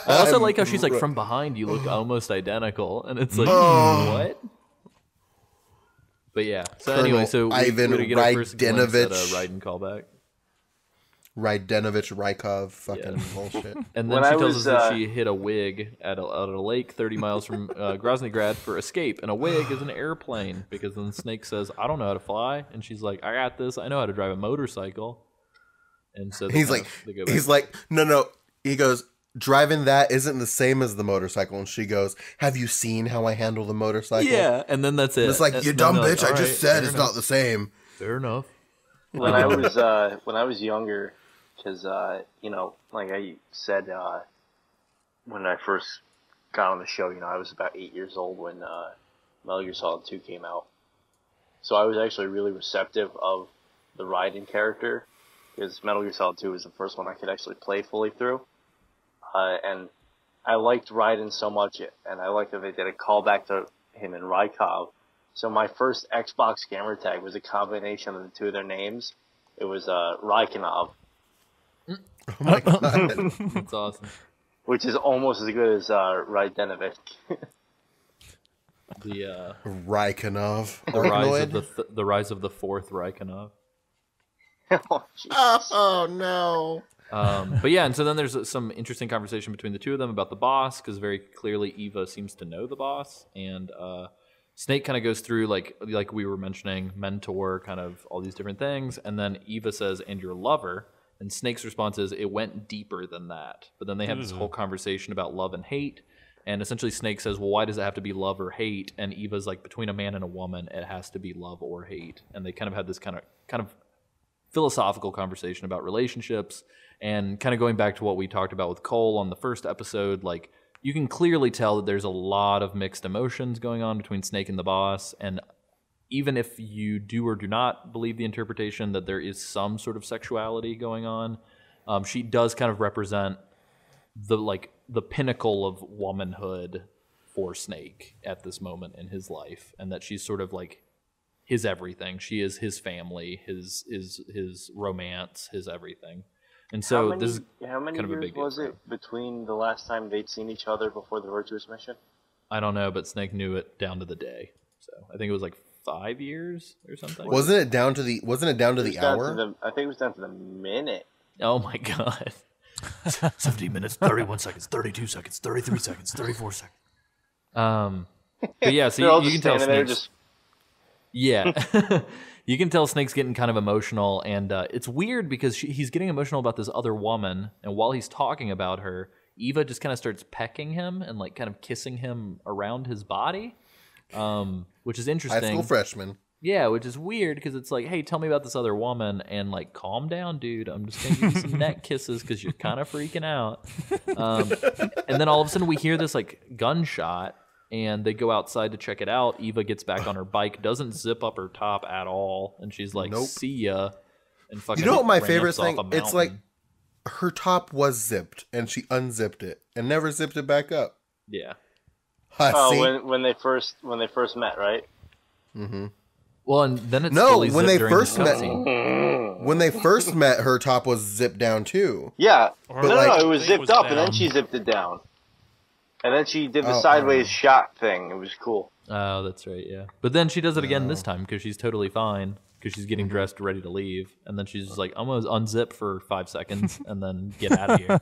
I also like how she's like, from behind you look almost identical, and it's like, what? But yeah. So anyway, so Ivan we get our first glimpse at a Rydenovich. Raiden callback. Rydenovich Rykov fucking bullshit. And then When she I tells was, us that she hid a wig at a lake 30 miles from Groznygrad for escape. And a wig is an airplane, because then Snake says, I don't know how to fly. And she's like, I got this. I know how to drive a motorcycle. And so He's like, no. He goes, driving that isn't the same as the motorcycle. And she goes, have you seen how I handle the motorcycle? yeah. And then that's it. And it's like, And you then dumb they're bitch, like, I just "All right, said it's not the same. Fair enough. When I was younger, because like I said, when I first got on the show, I was about 8 years old when Metal Gear Solid 2 came out. So I was actually really receptive of the Raiden character, because Metal Gear Solid 2 was the first one I could actually play fully through. And I liked Raiden so much, and I liked that they did a callback to him in Rykov. So my first Xbox gamer tag was a combination of the two of their names. It was Rykanov, Oh my god. That's awesome. which is almost as good as Rydenovich. The Rykanov. the rise of the fourth Rykov. Oh, Jesus. Oh no. But yeah, and so then there's some interesting conversation between the two of them about the boss, because very clearly Eva seems to know the boss, and Snake kind of goes through like we were mentioning, mentor, kind of all these different things, and then Eva says, and your lover, and Snake's response is, it went deeper than that. But then they have this whole conversation about love and hate, and essentially Snake says, well, why does it have to be love or hate? And Eva's like, between a man and a woman, it has to be love or hate. And they kind of had this kind of philosophical conversation about relationships, and kind of going back to what we talked about with Cole on the first episode, like, you can clearly tell that there's a lot of mixed emotions going on between Snake and the boss, and even if you do or do not believe the interpretation that there is some sort of sexuality going on, she does kind of represent the pinnacle of womanhood for Snake at this moment in his life, and that she's sort of like his everything. She is his family, his romance, his everything. And so how many kind of a years big deal was for it him. between the last time they'd seen each other before the Virtuous Mission? I don't know, but Snake knew it down to the day. So I think it was like 5 years or something. Wasn't it down to the hour? I think it was down to the minute. Oh my god. 70 minutes, 31 seconds, 32 seconds, 33 seconds, 34 seconds. But yeah, so you can tell Snake's... Yeah. You can tell Snake's getting kind of emotional, and it's weird because he's getting emotional about this other woman, and while he's talking about her, Eva just kind of starts pecking him and like kind of kissing him around his body, which is interesting. High school freshman. Yeah, which is weird because it's like, hey, tell me about this other woman, and like, calm down, dude. I'm just gonna give you some neck kisses because you're kind of freaking out. And then all of a sudden we hear this like gunshot, and they go outside to check it out. Eva gets back on her bike, doesn't zip up her top at all, and she's like, Nope. "See ya." And fucking. You know what my ramps favorite off thing? a It's like mountain. her top was zipped, and she unzipped it and never zipped it back up. Yeah. See? When they first met, right? Well, and then it's No, fully when zipped they during first the met- cutscene. When they first met, her top was zipped down too. Yeah. Or No, like- it was I think it zipped was up, and then down. she zipped it down. And then she did the Oh, sideways shot thing. It was cool. Oh, that's right, yeah. But then she does it again this time because she's totally fine because she's getting dressed, ready to leave, and then she's just like, I'm gonna unzip for 5 seconds and then get out of here.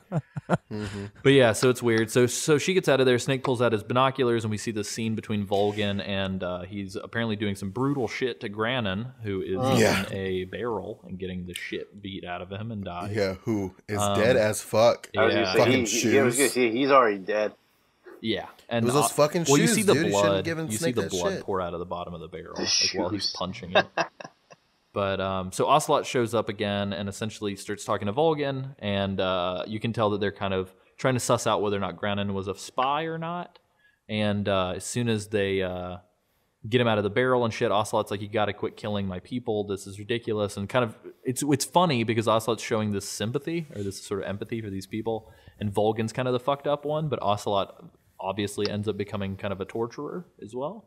But yeah, so it's weird. So she gets out of there. Snake pulls out his binoculars, and we see this scene between Volgin and he's apparently doing some brutal shit to Granin, who is Yeah. in a barrel and getting the shit beat out of him and dies. Yeah, who is dead as fuck. I was Yeah. gonna say, Fucking I was gonna shoes. say he's already dead. Yeah, and It was those fucking well, you shoes, see the dude. You shouldn't blood. given You see Snake the that blood shit. pour out of the bottom of the barrel The like, while he's shoes. punching it. But so Ocelot shows up again and essentially starts talking to Volgin, and you can tell that they're kind of trying to suss out whether or not Granin was a spy or not. And as soon as they get him out of the barrel and shit, Ocelot's like, "You got to quit killing my people. This is ridiculous." And kind of it's funny because Ocelot's showing this sympathy or this sort of empathy for these people, and Volgin's kind of the fucked up one, but Ocelot obviously ends up becoming kind of a torturer as well.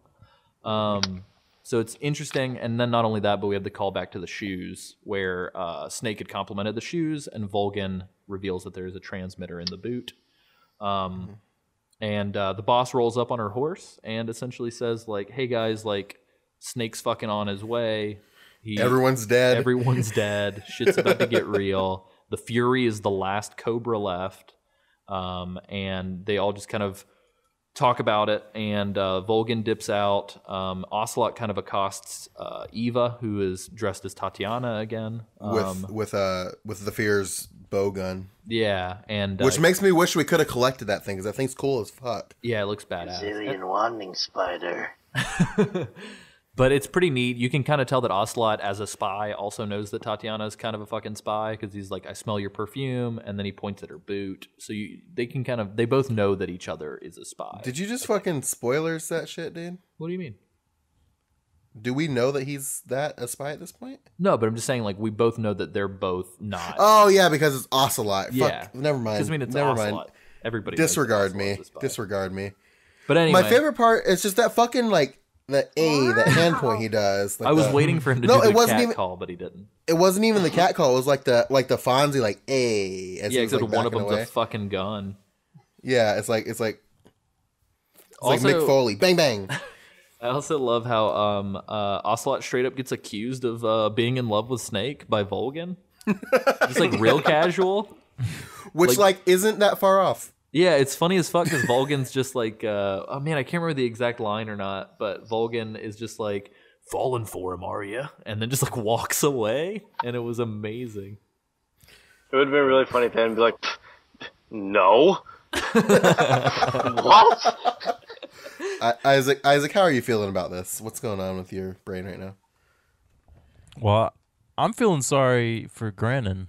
So it's interesting, and then not only that, but we have the callback to the shoes, where Snake had complimented the shoes, and Volgin reveals that there is a transmitter in the boot. And the boss rolls up on her horse and essentially says, like, "Hey guys, like, Snake's fucking on his way. Everyone's dead. Everyone's dead. Shit's about to get real. The Fury is the last Cobra left." And they all just kind of talk about it, and Volgin dips out. Ocelot kind of accosts Eva, who is dressed as Tatiana again. with the Fear's bow gun. Yeah, and Which makes me wish we could have collected that thing, because that thing's cool as fuck. yeah, it looks badass. Brazilian wanding spider. But it's pretty neat. You can kind of tell that Ocelot, as a spy, also knows that Tatiana is kind of a fucking spy, because he's like, "I smell your perfume," and then he points at her boot. So they both know that each other is a spy. Did you just fucking spoilers that shit, dude? What do you mean? Do we know that he's a spy at this point? No, but I'm just saying, like, we both know that they're both not. Oh yeah, because it's Ocelot. yeah. Fuck, never mind. Because, I mean, it's never Ocelot. mind. Everybody knows that Disregard Ocelot's me. a spy. Disregard me. But anyway. My favorite part is just that fucking that hand point he does. Like I was the- waiting for him to No, do it the wasn't cat even- call, but he didn't. It wasn't even the cat call. It was like the Fonzie as Yeah, he was, except like, one of backing them's away. a fucking gun. Yeah, it's like Also- Mick Foley. Bang bang. I also love how Ocelot straight up gets accused of being in love with Snake by Volgin. Just like real casual. Which isn't that far off. Yeah, it's funny as fuck because Volgin's just like, oh man, I can't remember the exact line or not, but Volgin is just like, "Falling for him, are you?" And then just like walks away, and it was amazing. It would have been really funny if they had be like, "No." What? Isaac, how are you feeling about this? What's going on with your brain right now? Well, I'm feeling sorry for Granin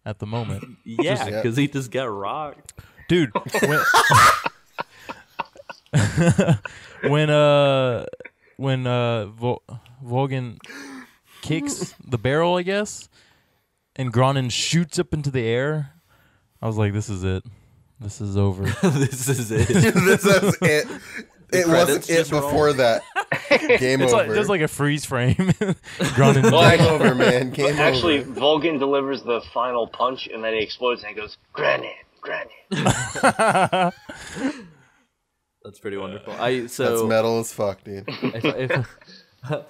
at the moment. Yeah, Yeah. because he just got rocked. Dude, when Volgin kicks the barrel, I guess, and Granin shoots up into the air, I was like, "This is it. This is over." This is it. This is it. It wasn't credits it just roll. before that. Game It's over. like there's like a freeze frame. Granin Game over, man. Game Actually, over. Volgin delivers the final punch, and then he explodes, and he goes, "Granite, granite." That's pretty wonderful. That's metal as fuck, dude.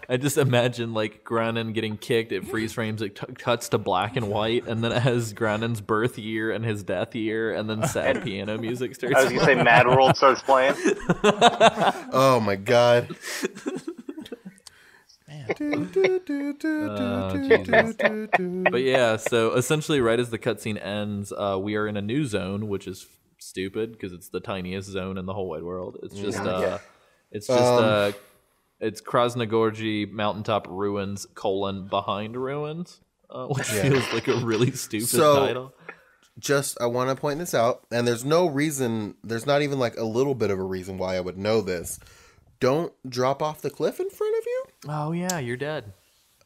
I just imagine like Granin getting kicked, it freeze frames, it cuts to black and white, and then it has Granin's birth year and his death year, and then sad piano music starts. I was gonna say Mad World starts playing. Oh my god. But yeah, so essentially, right as the cutscene ends, we are in a new zone, which is stupid because it's the tiniest zone in the whole wide world. It's just it's Krasnogorji Mountaintop Ruins behind ruins, which feels like a really stupid title. Just, I want to point this out, and there's no reason, there's not even like a little bit of a reason why I would know this. Don't drop off the cliff in front of you. Oh yeah, you're dead.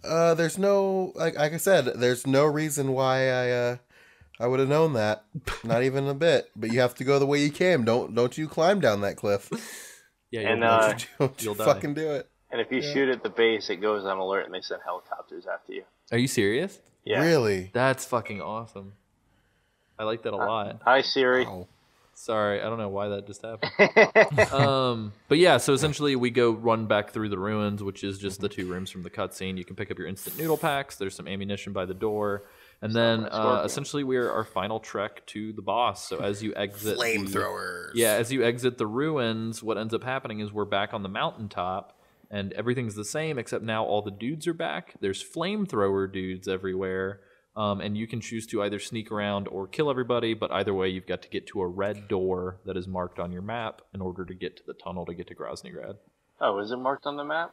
There's no, like I said, there's no reason why I would have known that. Not even a bit. But you have to go the way you came. Don't you climb down that cliff. Yeah, don't you fucking do it. And if you shoot at the base, it goes on alert, and they send helicopters after you. Are you serious? Yeah. Really? That's fucking awesome. I like that a lot. Hi, Siri. Wow. Sorry, I don't know why that just happened. But yeah, so essentially we go run back through the ruins, which is just the 2 rooms from the cutscene. You can pick up your instant noodle packs. There's some ammunition by the door. And then essentially we are our final trek to the boss. So as you exit... Flamethrowers. As you exit the ruins, what ends up happening is we're back on the mountaintop. And everything's the same, except now all the dudes are back. There's flamethrower dudes everywhere. And you can choose to either sneak around or kill everybody, but either way, you've got to get to a red door that is marked on your map in order to get to the tunnel to get to Groznygrad. Oh, is it marked on the map?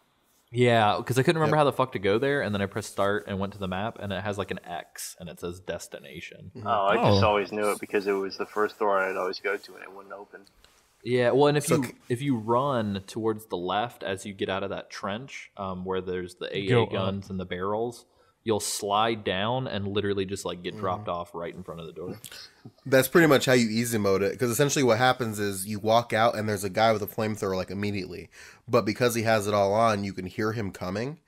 Yeah, because I couldn't remember how the fuck to go there, and then I pressed start and went to the map, and it has like an X, and it says destination. Oh, I just always knew it because it was the first door I'd always go to, and it wouldn't open. Yeah, well, and if you run towards the left as you get out of that trench, where there's the AA guns and the barrels, you'll slide down and literally just like get dropped off right in front of the door. That's pretty much how you easy mode it, because essentially what happens is you walk out and there's a guy with a flamethrower like immediately, but because he has it all on, you can hear him coming.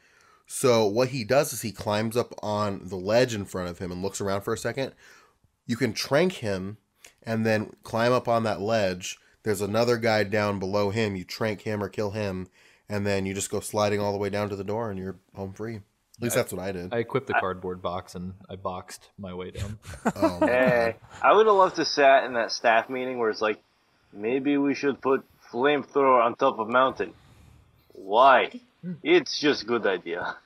So what he does is he climbs up on the ledge in front of him and looks around for a second. You can trank him and then climb up on that ledge. There's another guy down below him. You trank him or kill him, and then you just go sliding all the way down to the door and you're home free. At least that's what I did. I equipped the cardboard box and I boxed my way down. Hey, I would have loved to sat in that staff meeting where it's like, maybe we should put flamethrower on top of mountain. Why? It's just a good idea.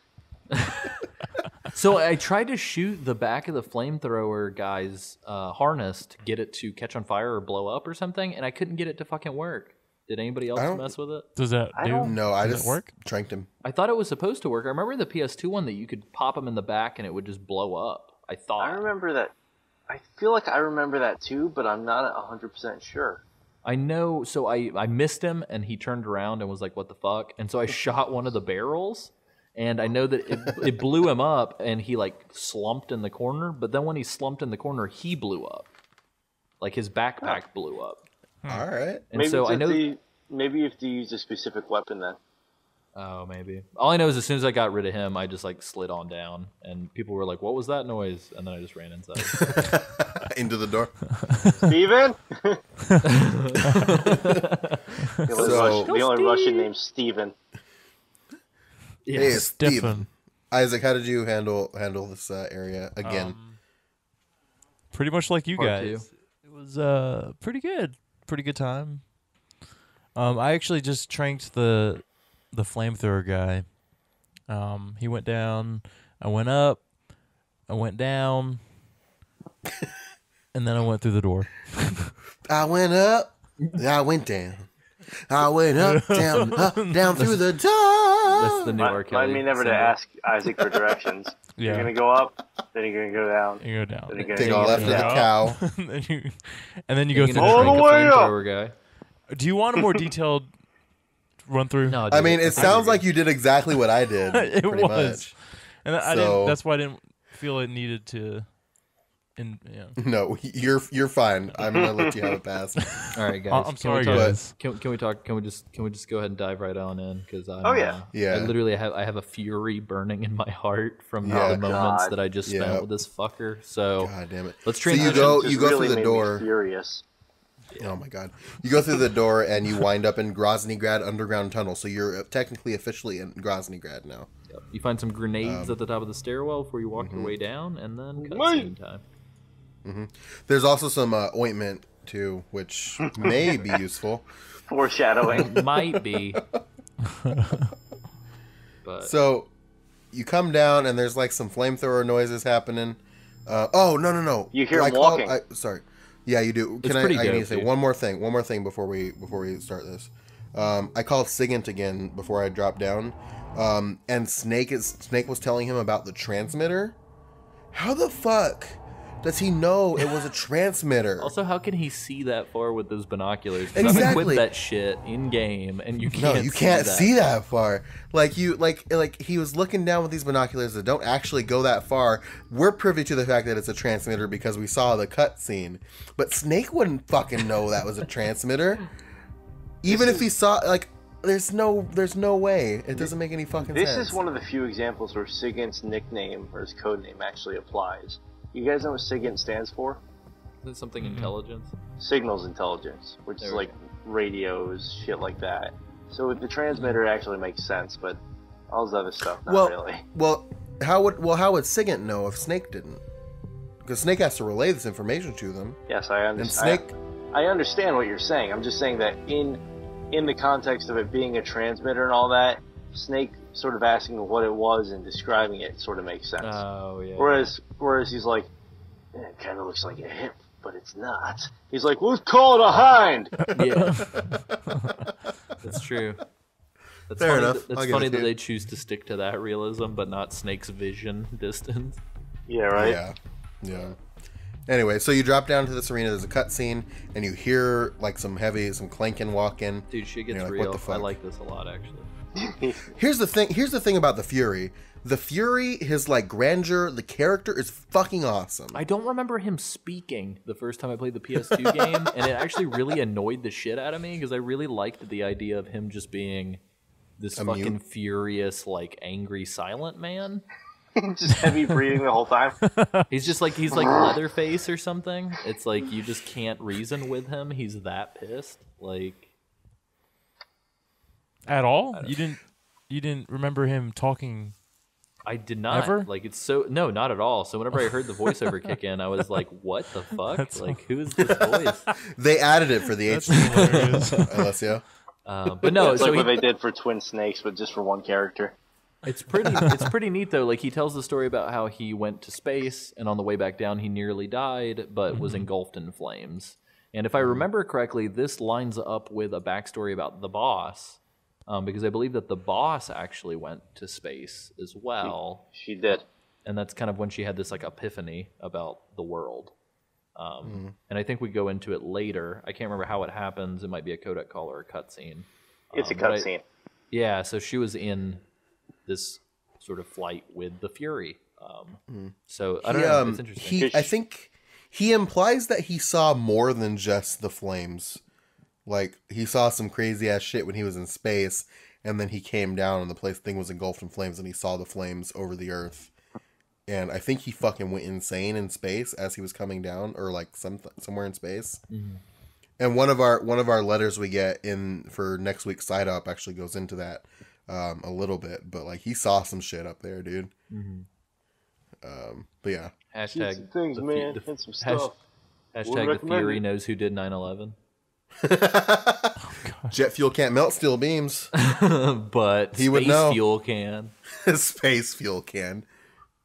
So I tried to shoot the back of the flamethrower guy's harness to get it to catch on fire or blow up or something, and I couldn't get it to fucking work. Did anybody else mess with it? Does that do? No, I just work? tranked him. I thought it was supposed to work. I remember the PS2 one that you could pop them in the back and it would just blow up. I thought. I remember that. I feel like I remember that too, but I'm not 100% sure. I know. So I missed him and he turned around and was like, what the fuck? And so I shot one of the barrels and I know that it blew him up and he like slumped in the corner. But then when he slumped in the corner, he blew up. Like his backpack blew up. All right. And Maybe so I know. Maybe you have to use a specific weapon then. Oh, maybe. All I know is as soon as I got rid of him, I just like slid on down, and people were like, "What was that noise?" And then I just ran inside. Into the door. Steven? The only Russian named Steven. Hey, Steven. Isaac, how did you handle this area again? Pretty much like you Part guys. two. It was pretty good time. I actually just tranked the flamethrower guy. He went down, I went up, I went down, and then I went through the door. I went up, I went down. I went up, down through the door. That's the new R. Kelly. Remind me never to symbol. ask Isaac for directions. Yeah. You're going to go up, then you're going to go down. You go down. Then you're gonna Take a go left up. of the cow. and then you go You through can All the the drink a way up. flamethrower guy. Do you want a more detailed run through? No, I mean, it sounds like you did exactly what I did. It pretty was. much. And I So- didn't. That's why I didn't feel it needed to. No, you're fine. I'm gonna let you have it pass. All right, guys. I'm sorry, can we talk, guys. Can we talk? Can we just go ahead and dive right on in? Because Yeah. I literally have a fury burning in my heart from Yeah. the moments God. that I just spent Yeah. with this fucker. So God damn it. let's So transition. you go Just through really the made me door. furious. Oh my god. You go through the door and you wind up in Groznygrad underground tunnel. So you're technically officially in Groznygrad now. Yep. You find some grenades at the top of the stairwell before you walk your way down, and then Wait. cutscene time. There's also some ointment too, which may be useful. Foreshadowing. Might be. But So you come down and there's like some flamethrower noises happening. Oh no! You hear I him walking. Sorry. Yeah, you do. It's Can pretty I need to dope, say dude. one more thing before we start this. I called Sigint again before I dropped down, and Snake was telling him about the transmitter. How the fuck does he know it was a transmitter? Also, how can he see that far with those binoculars? 'Cause I've Exactly. equipped that shit in game, and you can't. No, you can't see that far. Like he was looking down with these binoculars that don't actually go that far. We're privy to the fact that it's a transmitter because we saw the cutscene, but Snake wouldn't fucking know that was a transmitter. Even if he saw, like, there's no way. It doesn't make any fucking sense. This is one of the few examples where Sigint's nickname or his code name actually applies. You guys know what Sigint stands for? Is it something intelligence? Signals intelligence, which There is we like radios, shit like that. So with the transmitter, it actually makes sense, but all this other stuff, not really. Well, how would Sigint know if Snake didn't? Because Snake has to relay this information to them. Yes, I And understand. Snake, I understand what you're saying. I'm just saying that in the context of it being a transmitter and all that, Snake sort of asking what it was and describing it sort of makes sense. Oh yeah. Whereas he's like, it kind of looks like a hip, but it's not. He's like, let's call it a hind. Yeah. That's true. That's Fair funny enough. That, I'll that's give funny it to that you. they choose to stick to that realism, but not Snake's vision distance. Yeah, right. Yeah. Anyway, so you drop down to this arena. There's a cutscene, and you hear like some clanking walking. Dude, shit gets You're like, real. what the fuck? I like this a lot, actually. Here's the thing about the Fury. The Fury, his like grandeur, the character is fucking awesome. I don't remember him speaking the first time I played the PS2 game, and it actually really annoyed the shit out of me because I really liked the idea of him just being this A fucking mute? furious, like angry, silent man. Just heavy breathing the whole time. He's like Leatherface or something. It's like you just can't reason with him. He's that pissed. Like At all? You didn't remember him talking? I did not. Ever? Like it's so no, not at all. So whenever I heard the voiceover kick in, I was like, "What the fuck? Like who is this voice?" They added it for the That's HD, hilarious. Alessio. But no, It's so like he, what they did for Twin Snakes, but just for one character. It's pretty neat though. Like he tells the story about how he went to space and on the way back down he nearly died but was engulfed in flames. And if I remember correctly, this lines up with a backstory about the boss, because I believe that the boss actually went to space as well. She did. And that's kind of when she had this like epiphany about the world. And I think we go into it later. I can't remember how it happens. It might be a codec call or a cutscene. It's a but cutscene. Yeah, so she was in this sort of flight with the Fury. So I don't know. It's interesting. I think he implies that he saw more than just the flames. Like he saw some crazy ass shit when he was in space, and then he came down and the thing was engulfed in flames, and he saw the flames over the Earth. And I think he fucking went insane in space as he was coming down, or like somewhere in space. Mm-hmm. And one of our letters we get in for next week's side up actually goes into that a little bit. But like he saw some shit up there, dude. But yeah, Hashtag Some things, the, man. the, And some stuff. hashtag the recommend Fury it. knows who did 9/11. jet fuel can't melt steel beams. But He would space know. fuel can. Space fuel can.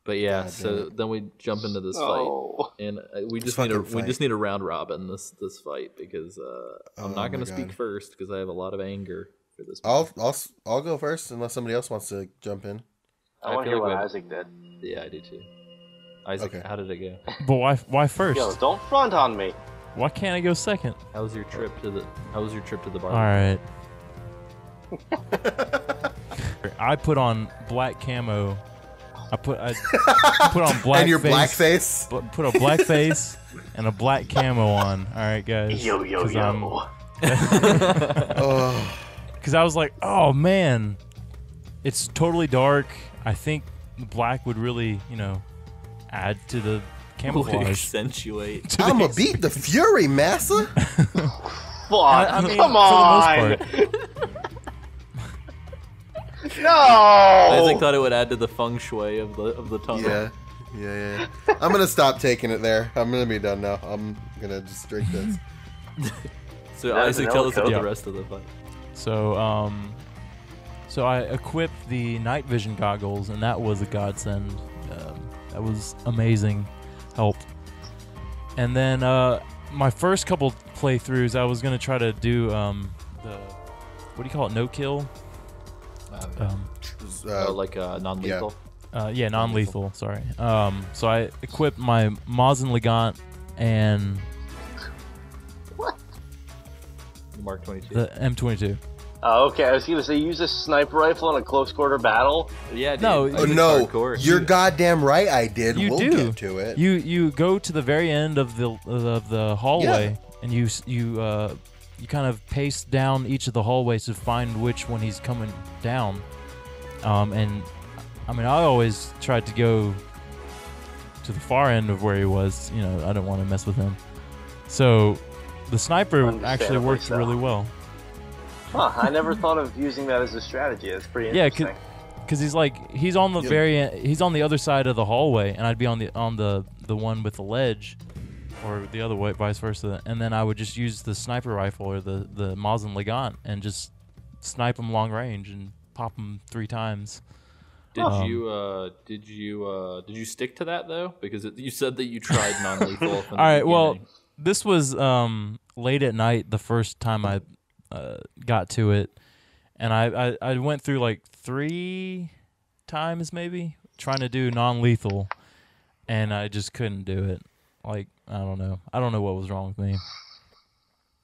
But yeah, God so damn then we jump into this Oh. fight, and we just fucking we fight. just need a round robin this fight because I'm not going my to speak God. first because I have a lot of anger for this. I'll go first unless somebody else wants to jump in. I want to feel hear like what we- Isaac did. Yeah, I do too. Isaac, Okay. how did it go? But why first? Yo, don't front on me. Why can't I go second? How was your trip to the bar? All right. I put on black camo. I put on black And your face, blackface. Put a black face and a black camo on. All right, guys. Yo, yo, 'Cause yo. Oh, Because I was like, oh man, it's totally dark. I think the black would really, add to the Would camouflage. accentuate. I'm gonna beat the Fury, massa. Fuck. I mean, Come for on. the most part. No. Isaac thought it would add to the feng shui of the tunnel. Yeah. I'm gonna stop taking it there. I'm gonna be done now. I'm gonna just drink this. So That's Isaac, an tell us about Yeah. the rest of the fight. So, so I equipped the night vision goggles, and that was a godsend. That was amazing help. And then my first couple playthroughs, I was gonna try to do the what do you call it? No kill. Like non-lethal. Yeah, non-lethal. Sorry. So I equipped my Maz and Legant and The Mark 22. the M22. Oh, okay. I was gonna say use a sniper rifle in a close quarter battle. Yeah, dude. No, I think it's no, hardcore. you're goddamn right. I did. You we'll do. get to it. You go to the very end of the hallway, and you kind of pace down each of the hallways to find which one he's coming down. And I mean, I always tried to go to the far end of where he was. You know, I don't want to mess with him. So the sniper actually Understandably worked so. really well. Huh? I never thought of using that as a strategy. That's pretty Yeah, interesting. because he's on the very end, he's on the other side of the hallway, and I'd be on the one with the ledge, or the other way, vice versa. And then I would just use the sniper rifle or the Maz and Legant and just snipe him long range and pop him 3 times. Did you stick to that though? Because you said that you tried non-lethal. From the All right, well, beginning. this was late at night the first time I got to it, and I went through like 3 times maybe trying to do non-lethal, and I just couldn't do it. Like, I don't know what was wrong with me.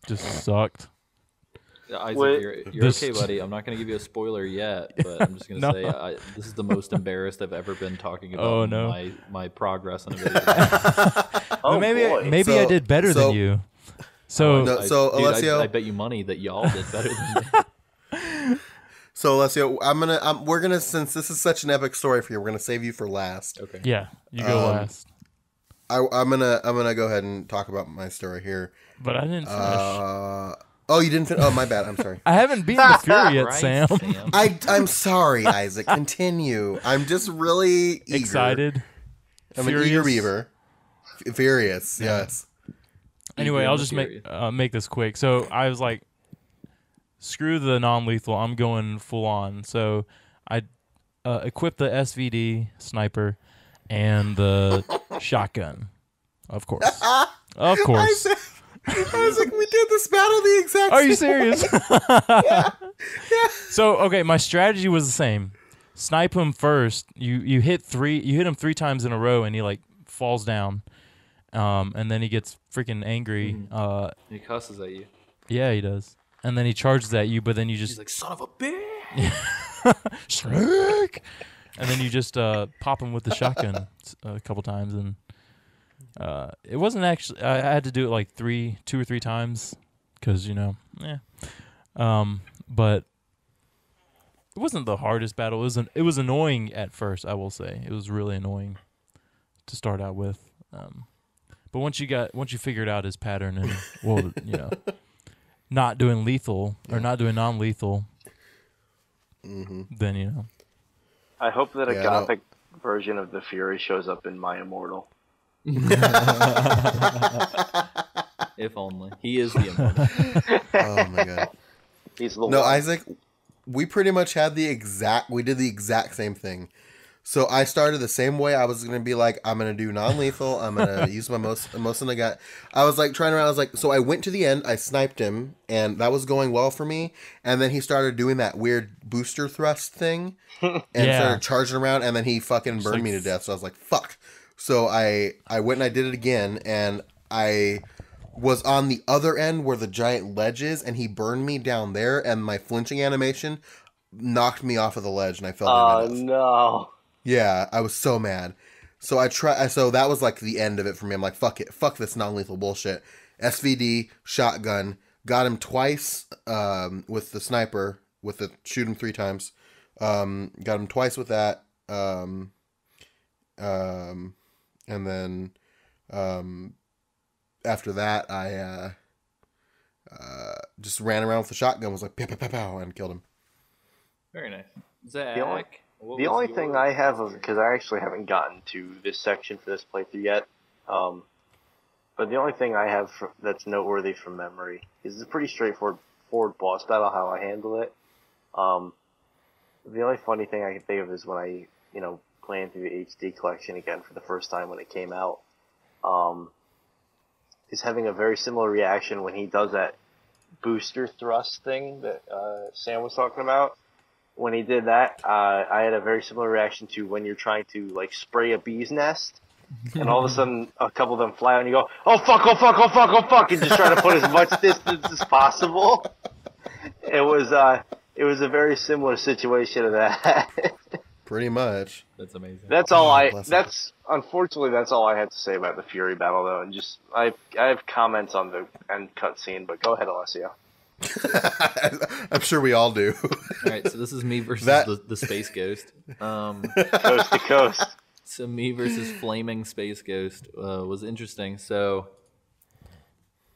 Just sucked. Isaac, Wait. you're okay, buddy. I'm not going to give you a spoiler yet, but I'm just going to No. say this is the most embarrassed I've ever been talking about Oh, no. my progress on a video game. Oh, maybe boy. maybe I So- did better so- than you. So No, so, Dude, Alessio- I bet you money that y'all did better than me. So Alessio, we're gonna, since this is such an epic story for you, we're gonna save you for last. Okay. yeah, you go last. I'm gonna go ahead and talk about my story here. But I didn't finish. Oh, you didn't. Oh, my bad. I'm sorry. I haven't beaten the Fury yet, Right, Sam. I'm sorry, Isaac. Continue. I'm just really eager. Excited. I'm an eager beaver. Furious. Yes. Anyway, Eager I'll and just furious. make this quick. So I was like, screw the non-lethal. I'm going full on. So I equipped the SVD sniper and the shotgun. Of course. Of course. Isaac, we did this battle the exact Are you same serious? Yeah. So okay, my strategy was the same. Snipe him first. You hit him 3 times in a row, and he like falls down. And then he gets freaking angry. He cusses at you. Yeah, he does. And then he charges at you, but then you just He's like, son of a bitch. Snake! And then you just pop him with the shotgun a couple times, and it wasn't actually. I had to do it like 2 or 3 times, because but it wasn't the hardest battle. It was annoying at first. I will say it was really annoying to start out with. But once you figured out his pattern and not doing lethal or not doing non-lethal, then I hope that a Yeah, gothic version of the Fury shows up in My Immortal. If only. He is the immortal. Oh my god. He's the No, one. Isaac, we pretty much did the exact same thing. So I started the same way. I was going to be like, I'm going to do non-lethal. I'm going to use my most I got. I was like trying around. I was like, so I went to the end. I sniped him, and that was going well for me. And then he started doing that weird booster thrust thing, and started charging around. And then he fucking burned me to death. So I was like, fuck. So I went and I did it again, and I was on the other end where the giant ledge is, and he burned me down there. And my flinching animation knocked me off of the ledge, and I fell down. Oh no. Yeah, I was so mad. So so that was like the end of it for me. I'm like, fuck it. Fuck this non-lethal bullshit. SVD, shotgun, got him twice with the sniper, shoot him 3 times. Got him twice with that. And then after that, I just ran around with the shotgun, was like, pow, pow, pow, pow, and killed him. Very nice. Zach. The only thing I have, because I actually haven't gotten to this section for this playthrough yet, but the only thing I have that's noteworthy from memory is it's a pretty straightforward boss battle, how I handle it. The only funny thing I can think of is when I, playing through the HD collection again for the first time when it came out. is having a very similar reaction when he does that booster thrust thing that Sam was talking about. When he did that, I had a very similar reaction to when you're trying to like spray a bee's nest, and all of a sudden a couple of them fly out, and you go, "Oh fuck! Oh fuck! Oh fuck! Oh fuck!" and just try to put as much distance as possible. It was a very similar situation to that. Pretty much. That's amazing. Unfortunately that's all I had to say about the Fury battle though, and just I have comments on the end cutscene, but go ahead, Alessio. I'm sure we all do. All right, so this is me versus the Space Ghost. Coast to coast. So me versus Flaming Space Ghost was interesting. So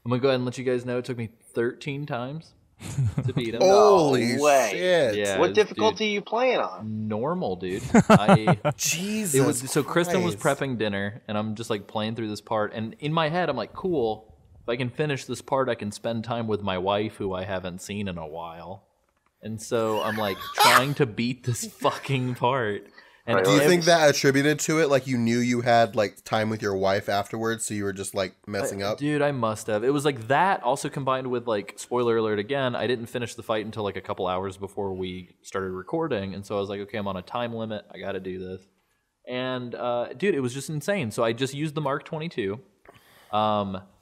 I'm going to go ahead and let you guys know it took me 13 times to beat him. Holy way. shit. Yeah, what difficulty are you playing on? Normal, dude. Jesus So Kristen was Christ. prepping dinner, and I'm just like playing through this part. And in my head, I'm like, cool. If I can finish this part, I can spend time with my wife, who I haven't seen in a while. And so I'm like trying to beat this fucking part. And Do you think that attributed to it? Like you knew you had like time with your wife afterwards, so you were just like messing up? Dude, I must have. It was like that also combined with like, spoiler alert again, I didn't finish the fight until like a couple hours before we started recording. And so I was like, okay, I'm on a time limit. I got to do this. And dude, it was just insane. So I just used the Mark 22.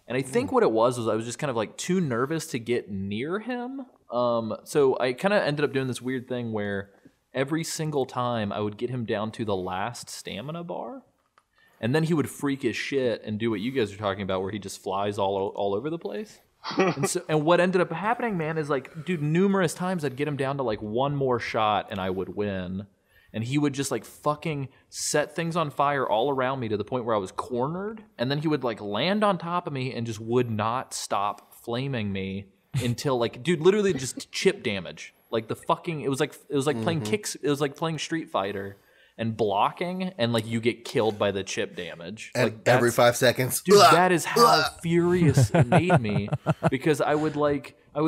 And I think what it was I was just kind of like too nervous to get near him. So I kind of ended up doing this weird thing where every single time I would get him down to the last stamina bar, and then he would freak his shit and do what you guys are talking about, where he just flies all over the place. And what ended up happening, man, is like, dude, numerous times I'd get him down to like one more shot and I would win. And he would just like fucking set things on fire all around me to the point where I was cornered. And then he would like land on top of me and just would not stop flaming me until like, dude, literally just chip damage. Like the fucking, it was like playing kicks. It was like playing Street Fighter and blocking, and like you get killed by the chip damage. And like, every 5 seconds. Dude, that is how furious it made me, because I would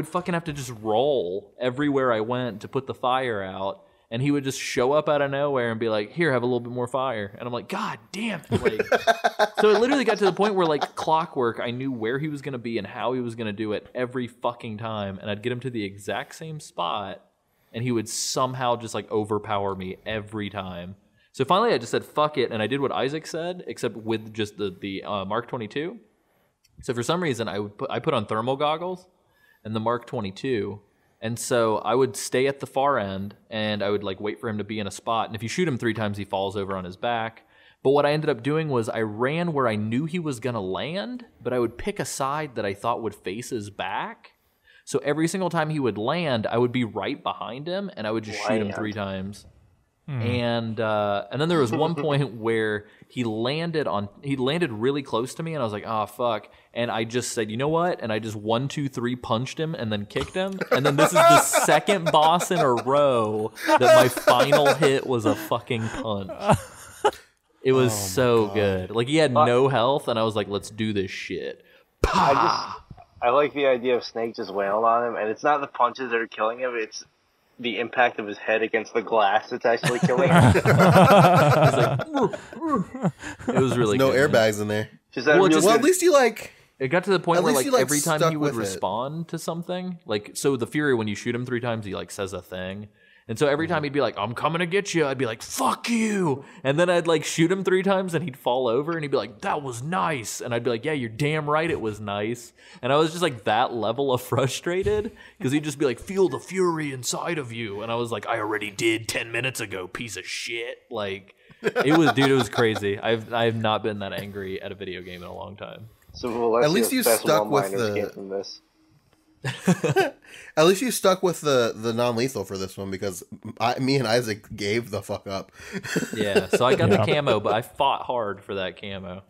fucking have to just roll everywhere I went to put the fire out. And he would just show up out of nowhere and be like, "Here, have a little bit more fire." And I'm like, "God damn it!" Like, so it literally got to the point where, like clockwork, I knew where he was going to be and how he was going to do it every fucking time. And I'd get him to the exact same spot, and he would somehow just like overpower me every time. So finally, I just said, "Fuck it," and I did what Isaac said, except with just the Mark 22. So for some reason, I put on thermal goggles and the Mark 22. And so I would stay at the far end, and I would like wait for him to be in a spot. And if you shoot him 3 times, he falls over on his back. But what I ended up doing was I ran where I knew he was going to land, but I would pick a side that I thought would face his back. So every single time he would land, I would be right behind him, and I would just shoot him 3 times. And then there was one point where he landed really close to me, and I was like, "Oh fuck!" And I just said, "You know what?" And I just 1, 2, 3 punched him, and then kicked him. And then this is the second boss in a row that my final hit was a fucking punch. It was so good. Like he had no health, and I was like, "Let's do this shit." I like the idea of Snake just wailing on him, and it's not the punches that are killing him; it's the impact of his head against the glass that's actually killing him. It was really no good, airbags in there. Well, at least you like. It got to the point At where least like you, like, every time stuck he would with it. respond to something, like so the Fury, when you shoot him 3 times, he like says a thing. And so every time he'd be like, "I'm coming to get you," I'd be like, "Fuck you." And then I'd like shoot him 3 times and he'd fall over and he'd be like, "That was nice." And I'd be like, "Yeah, you're damn right it was nice." And I was just like that level of frustrated, because he'd just be like, "Feel the fury inside of you." And I was like, "I already did 10 minutes ago, piece of shit." Like it was crazy. I've not been that angry at a video game in a long time. So at least you stuck with At least you stuck with the non-lethal for this one, because me and Isaac gave the fuck up. Yeah, so I got the camo, but I fought hard for that camo.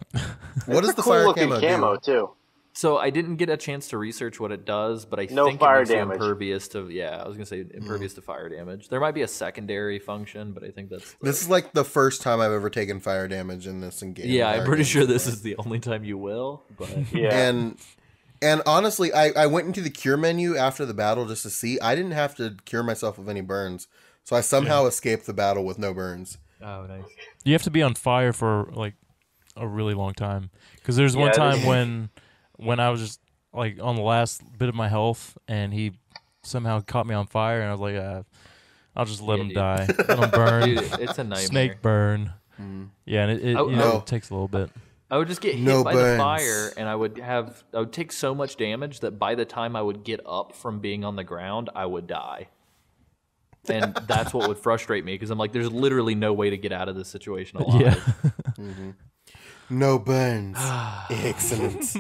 What does the cool fire looking camo do? too. So I didn't get a chance to research what it does, but I No think fire it makes you damage. impervious to I was gonna say impervious to fire damage. There might be a secondary function, but I think that's This is like the first time I've ever taken fire damage in this game. yeah. I'm pretty sure this is the only time you will. But Yeah. And honestly, I went into the cure menu after the battle just to see. I didn't have to cure myself of any burns, so I somehow escaped the battle with no burns. oh, nice. You have to be on fire for like a really long time, because there's one time when when I was just like on the last bit of my health, and he somehow caught me on fire, and I was like, I'll just let him die, let him burn. Dude, it's a nightmare. Snake burn. Yeah, and it takes a little bit. I would just get hit by the fire, and I would take so much damage that by the time I would get up from being on the ground, I would die. And that's what would frustrate me, because I'm like, there's literally no way to get out of this situation alive. Yeah. No burns. Excellent.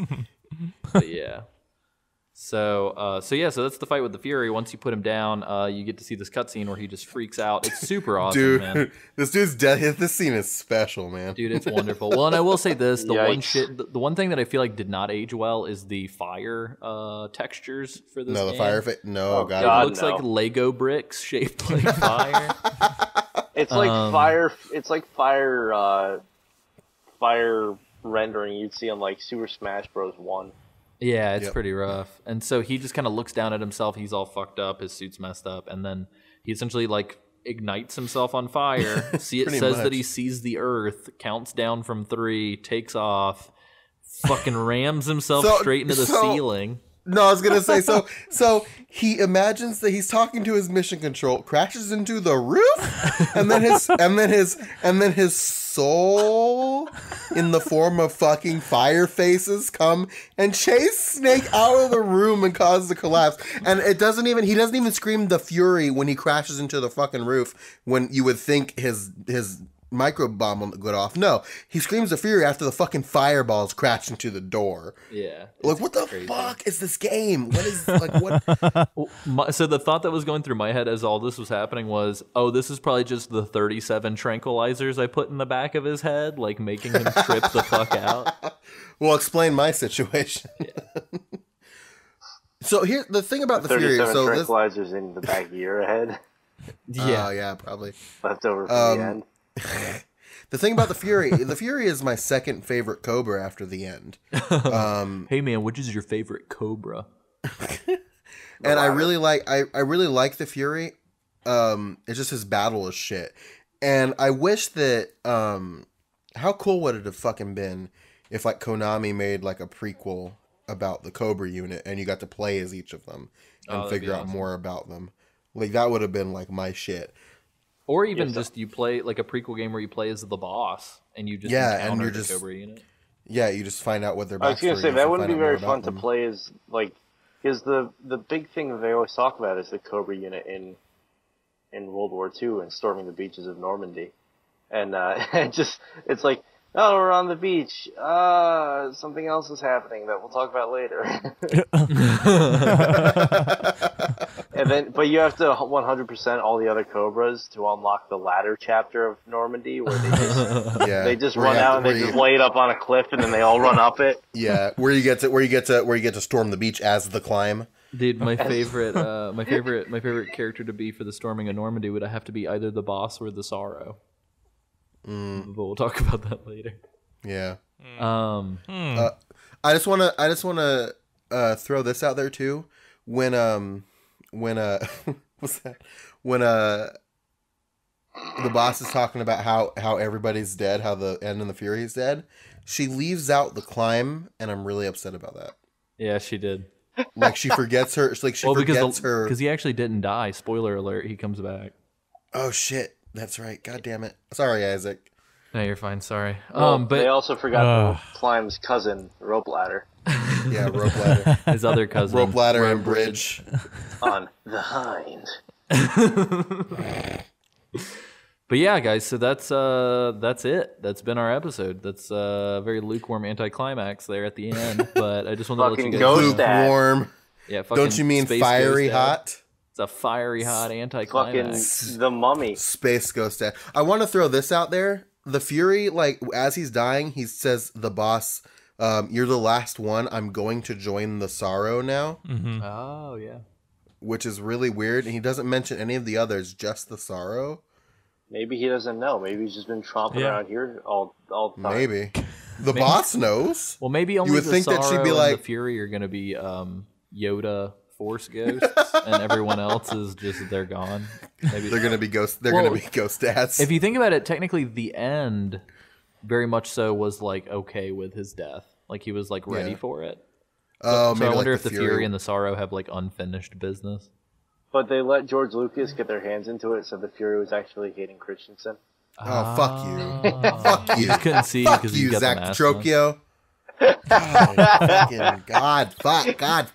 But yeah. So that's the fight with the Fury. Once you put him down, you get to see this cutscene where he just freaks out. It's super awesome, Dude, man. this dude's death. This scene is special, man. Dude, it's wonderful. Well, and I will say this: the one thing that I feel like did not age well is the fire textures for this. No, the game. fire. No, God, it looks like Lego bricks shaped like fire. It's like fire. It's like fire rendering you'd see on like Super Smash Bros. 1. Yeah, it's pretty rough. And so he just kind of looks down at himself. He's all fucked up. His suit's messed up. And then he essentially like ignites himself on fire. It says that he sees the earth, counts down from 3, takes off, fucking rams himself straight into the ceiling. No, I was gonna say so he imagines that he's talking to his mission control, crashes into the roof, and then his soul in the form of fucking fire faces come and chase Snake out of the room and cause the collapse. And he doesn't even scream the Fury when he crashes into the fucking roof, when you would think his micro bomb will go off. No, he screams the Fury after the fucking fireballs crash into the door. Yeah. Like, what the fuck is this game? What is, like, what? So the thought that was going through my head as all this was happening was, oh, this is probably just the 37 tranquilizers I put in the back of his head, like making him trip the fuck out. Well, explain my situation. Yeah. So here, the thing about the Fury. 37 tranquilizers in the back of your head. Yeah. Yeah, probably. Left over from the end. The thing about the Fury is my second favorite Cobra after the end. Hey man, which is your favorite Cobra? And I really like the Fury. It's just his battle is shit. And I wish that how cool would it have fucking been if like Konami made like a prequel about the Cobra unit and you got to play as each of them and figure out more about them. Like that would have been like my shit. Or even just you play like a prequel game where you play as the boss and you just encounter the Cobra unit. Yeah, you just find out what their backstory is. I was gonna say that wouldn't be very fun to play as like, because the big thing that they always talk about is the Cobra unit in World War II and storming the beaches of Normandy, and it's like, oh, we're on the beach. Something else is happening that we'll talk about later. And then, but you have to 100% all the other Cobras to unlock the latter chapter of Normandy, where they just run out and they just lay it up on a cliff, and then they all run up it. Yeah, where you get to storm the beach as the climb. Dude, my favorite character to be for the storming of Normandy would have to be either the boss or the Sorrow. But we'll talk about that later. Yeah. I just want to throw this out there too. When what's that? When the boss is talking about how everybody's dead, how the End and the Fury is dead, she leaves out the climb, and I'm really upset about that. Yeah, she did. Like she forgets her. Because he actually didn't die. Spoiler alert: he comes back. Oh shit! That's right. God damn it. Sorry, Isaac. No, you're fine. Sorry. But they also forgot Climb's cousin, Rope Ladder. Yeah, Rope Ladder. His other cousin, Rope Ladder and Bridge. On the hind. But yeah, guys. So that's it. That's been our episode. That's a very lukewarm anticlimax there at the end. But I just wanted to let you guys know. Lukewarm. Yeah. Don't you mean fiery hot? It's a fiery hot anticlimax. Fucking the Mummy. Space Ghost Dad. I want to throw this out there. The Fury, like, as he's dying, he says, the boss, you're the last one. I'm going to join the Sorrow now. Mm-hmm. Oh, yeah. Which is really weird. And he doesn't mention any of the others, just the Sorrow. Maybe he doesn't know. Maybe he's just been tromping around here all the time. Maybe. The boss knows. Well, maybe only the Sorrow and the Fury are going to be Yoda Force ghosts, and everyone else is just they're gone. Maybe they're gonna be ghosts. They're gonna be ghost dads. If you think about it, technically, the End very much so was like okay with his death. Like he was like ready for it. Oh, So maybe I wonder like if the Fury and the Sorrow have like unfinished business. But they let George Lucas get their hands into it, so the Fury was actually Hayden Christensen. Oh, fuck you. Fuck you. Just couldn't see Fuck because you, he's got Zach the mask on. Petrocchio. God,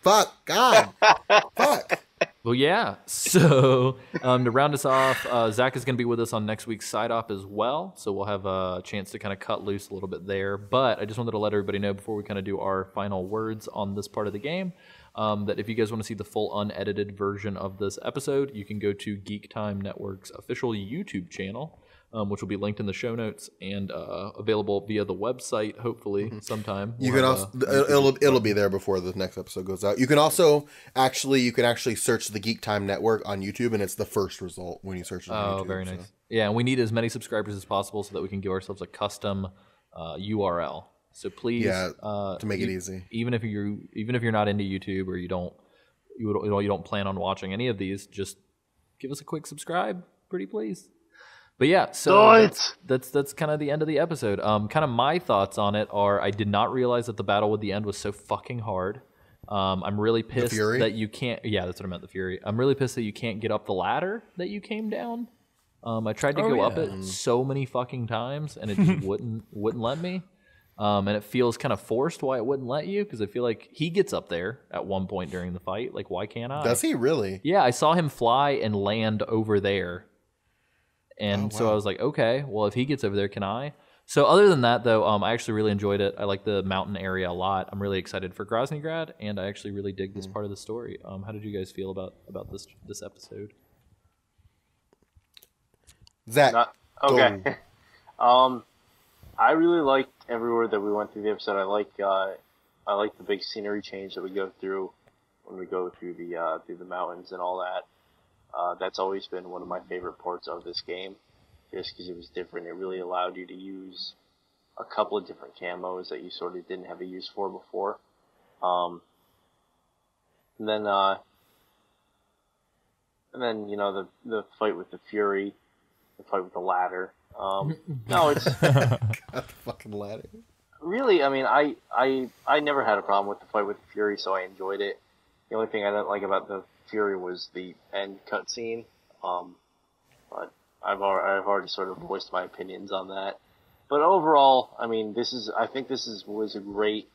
fuck. Well, yeah. So to round us off, Zach is going to be with us on next week's Side Op as well. So we'll have a chance to kind of cut loose a little bit there. But I just wanted to let everybody know before we kind of do our final words on this part of the game, that if you guys want to see the full unedited version of this episode, you can go to Geek Time Network's official YouTube channel, which will be linked in the show notes and available via the website. Hopefully, sometime You can also it'll be there before the next episode goes out. You can also actually search the Geek Time Network on YouTube, and it's the first result when you search it on YouTube. Oh, very nice. Yeah, and we need as many subscribers as possible so that we can give ourselves a custom URL. So please, to make it easy, even if you're not into YouTube or you don't plan on watching any of these, just give us a quick subscribe, pretty please. But yeah, so that's kind of the end of the episode. Kind of my thoughts on it are I did not realize that the battle with the end was so fucking hard. I'm really pissed that you can't. Yeah, that's what I meant. The Fury. I'm really pissed that you can't get up the ladder that you came down. I tried to go up it so many fucking times and it just wouldn't let me. And it feels kind of forced why it wouldn't let you, because I feel like he gets up there at one point during the fight. Like, why can't I? Does he really? Yeah, I saw him fly and land over there. And so I was like, okay, well, if he gets over there, can I? So other than that, though, I actually really enjoyed it. I like the mountain area a lot. I'm really excited for Groznygrad, and I actually really dig this part of the story. How did you guys feel about this episode? Zach. Okay. I really liked everywhere that we went through the episode. I like the big scenery change that we go through when we go through the mountains and all that. That's always been one of my favorite parts of this game, just because it was different. It really allowed you to use a couple of different camos that you sort of didn't have a use for before. And then you know the fight with the Fury, the fight with the ladder. No, it's Got the fucking ladder. Really, I mean, I never had a problem with the fight with the Fury, so I enjoyed it. The only thing I didn't like about the Fury was the end cutscene, but I've already sort of voiced my opinions on that. But overall, I mean, I think this was a great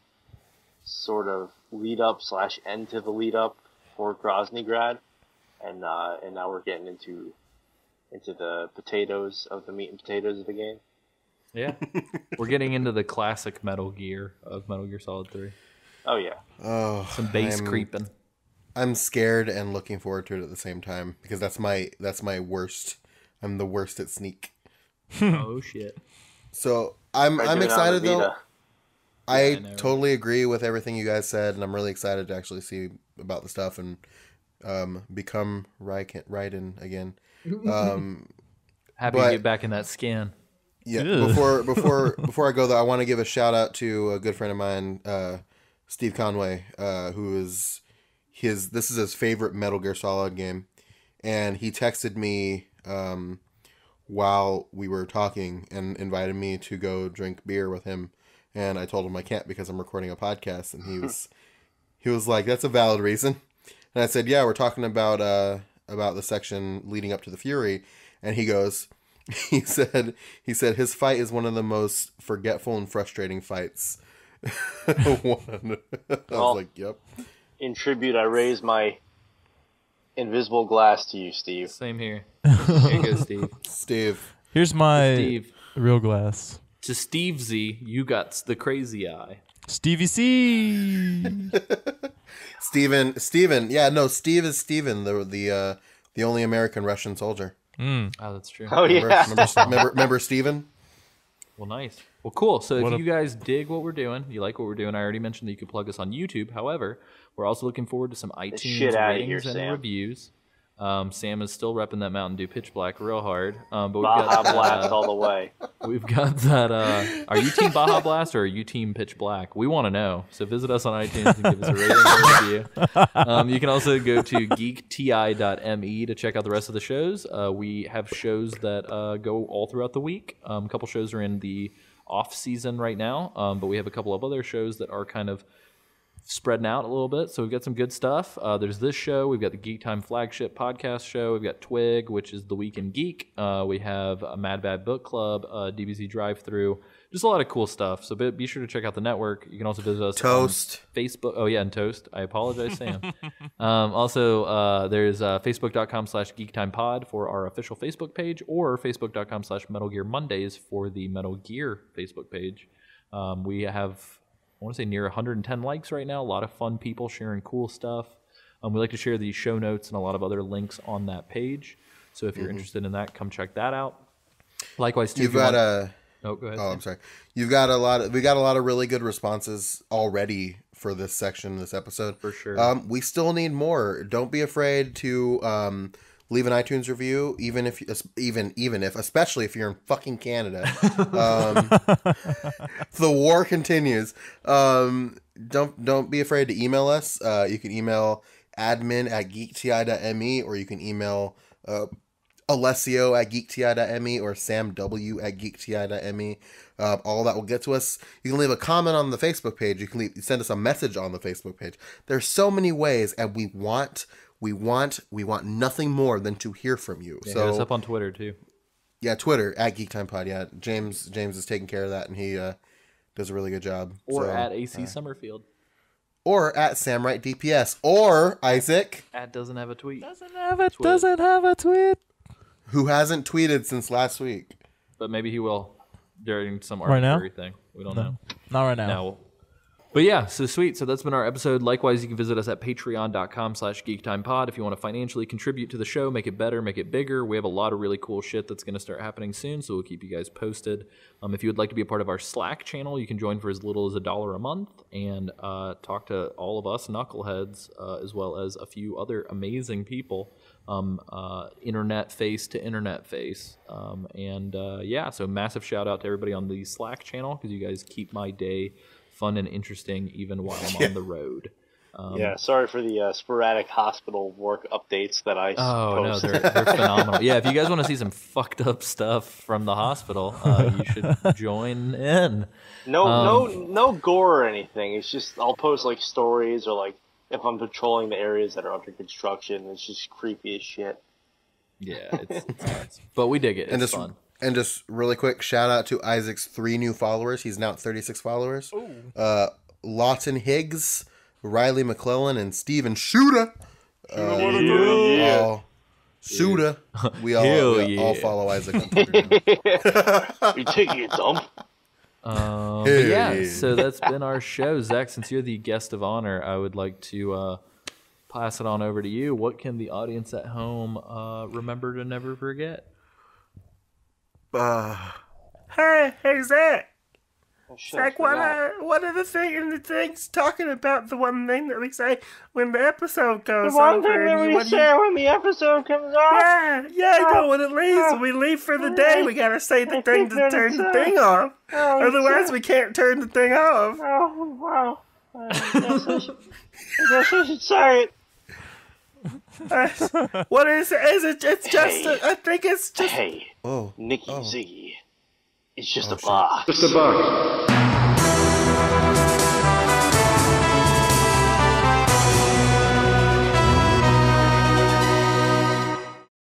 sort of lead up / end to the lead up for Groznygrad, and now we're getting into the potatoes of the meat and potatoes of the game. Yeah, we're getting into the classic Metal Gear of Metal Gear Solid 3. Oh yeah. Oh, Some base creeping. I'm scared and looking forward to it at the same time, because that's my worst. I'm the worst at sneak. Oh shit. So I'm excited though. I totally agree with everything you guys said, and I'm really excited to actually see about the stuff and become Raiden again. Happy to get back in that skin. Yeah. Before I go though, I want to give a shout out to a good friend of mine, Steve Conway, who is this is his favorite Metal Gear Solid game, and he texted me while we were talking and invited me to go drink beer with him, and I told him I can't because I'm recording a podcast, and he was like, that's a valid reason, and I said, yeah, we're talking about the section leading up to the Fury, and he goes, he said his fight is one of the most forgetful and frustrating fights. I was like, yep. In tribute, I raise my invisible glass to you, Steve. Same here. Here you go, Steve. Steve. Here's my real glass. To Steve Z, you got the crazy eye. Stevie C. Steven. Yeah, no, Steve is Steven, the only American Russian soldier. Oh, that's true. Oh yeah. Remember Steven? Well, nice. Well, cool. So if you guys dig what we're doing, you like what we're doing, I already mentioned that you could plug us on YouTube. However, we're also looking forward to some iTunes ratings and reviews. Sam is still repping that Mountain Dew Pitch Black real hard. But we've Baja got Blast all the way. We've got that. Are you Team Baja Blast or are you Team Pitch Black? We want to know. So visit us on iTunes and give us a rating and review. You can also go to geekti.me to check out the rest of the shows. We have shows that go all throughout the week. A couple shows are in the off season right now, but we have a couple of other shows that are kind of spreading out a little bit, so we've got some good stuff. There's this show. We've got the Geek Time flagship podcast show. We've got Twig, which is the Week in Geek. We have a Mad Bad Book Club, DBZ Drive-Thru. Just a lot of cool stuff. So be sure to check out the network. You can also visit us Toast. on Facebook. Oh, yeah, and Toast. I apologize, Sam. Also, there's facebook.com/geektimepod for our official Facebook page, or facebook.com/Metal Gear Mondays for the Metal Gear Facebook page. We have, I want to say, near 110 likes right now. A lot of fun people sharing cool stuff. We like to share the show notes and a lot of other links on that page. So if you're interested in that, come check that out. Likewise, too. Oh, go ahead. Oh, I'm sorry. We got a lot of really good responses already for this section, this episode. For sure. We still need more. Don't be afraid to leave an iTunes review, even if, especially if you're in fucking Canada. The war continues. Don't be afraid to email us. You can email admin@geekti.me, or you can email Alessio@geekti.me or samw@geekti.me. All that will get to us. You can leave a comment on the Facebook page. You can send us a message on the Facebook page. There's so many ways, and we want nothing more than to hear from you. Yeah, so hit us up on Twitter too. Yeah, Twitter @GeekTimePod. Yeah, James is taking care of that, and he does a really good job. Or at AC Summerfield. Or at SamWrightDPS. Or Isaac. Doesn't have a tweet. Doesn't have a tweet. Who hasn't tweeted since last week. But maybe he will during some Right now? arbitrary thing. We don't know. Not right now. No. But yeah, so sweet. So that's been our episode. Likewise, you can visit us at patreon.com/geektimepod if you want to financially contribute to the show, make it better, make it bigger. We have a lot of really cool shit that's going to start happening soon, so we'll keep you guys posted. If you would like to be a part of our Slack channel, you can join for as little as $1 a month and talk to all of us knuckleheads, as well as a few other amazing people, internet face to internet face. Yeah, so massive shout out to everybody on the Slack channel, because you guys keep my day fun and interesting even while I'm on the road. Yeah, sorry for the sporadic hospital work updates that I post. No, they're phenomenal. Yeah, if you guys want to see some fucked up stuff from the hospital, you should join in. No gore or anything. It's just I'll post like stories, or like if I'm patrolling the areas that are under construction. It's just creepy as shit. Yeah, it's nuts. But we dig it. It's fun. And just really quick, shout out to Isaac's 3 new followers. He's now at 36 followers. Lawton Higgs, Riley McClellan, and Steven Shooter. Shooter. We all follow Isaac on Twitter. You taking a dump? But yeah, so that's been our show. Zach, since you're the guest of honor, I would like to pass it on over to you. What can the audience at home remember to never forget? Hey, Zach. Oh, shit, Zach, what are the things talking about the one thing that we say when the episode goes The one over? thing that we say when the episode comes off? Yeah, I know when it leaves. We leave for the day. We gotta say the thing to turn the thing off. Otherwise, we can't turn the thing off. Oh, wow. I guess I should say it. What is it? It's just. I think it's just. Hey, Oh, Nikki oh. Ziggy. It's just a box. Just a box.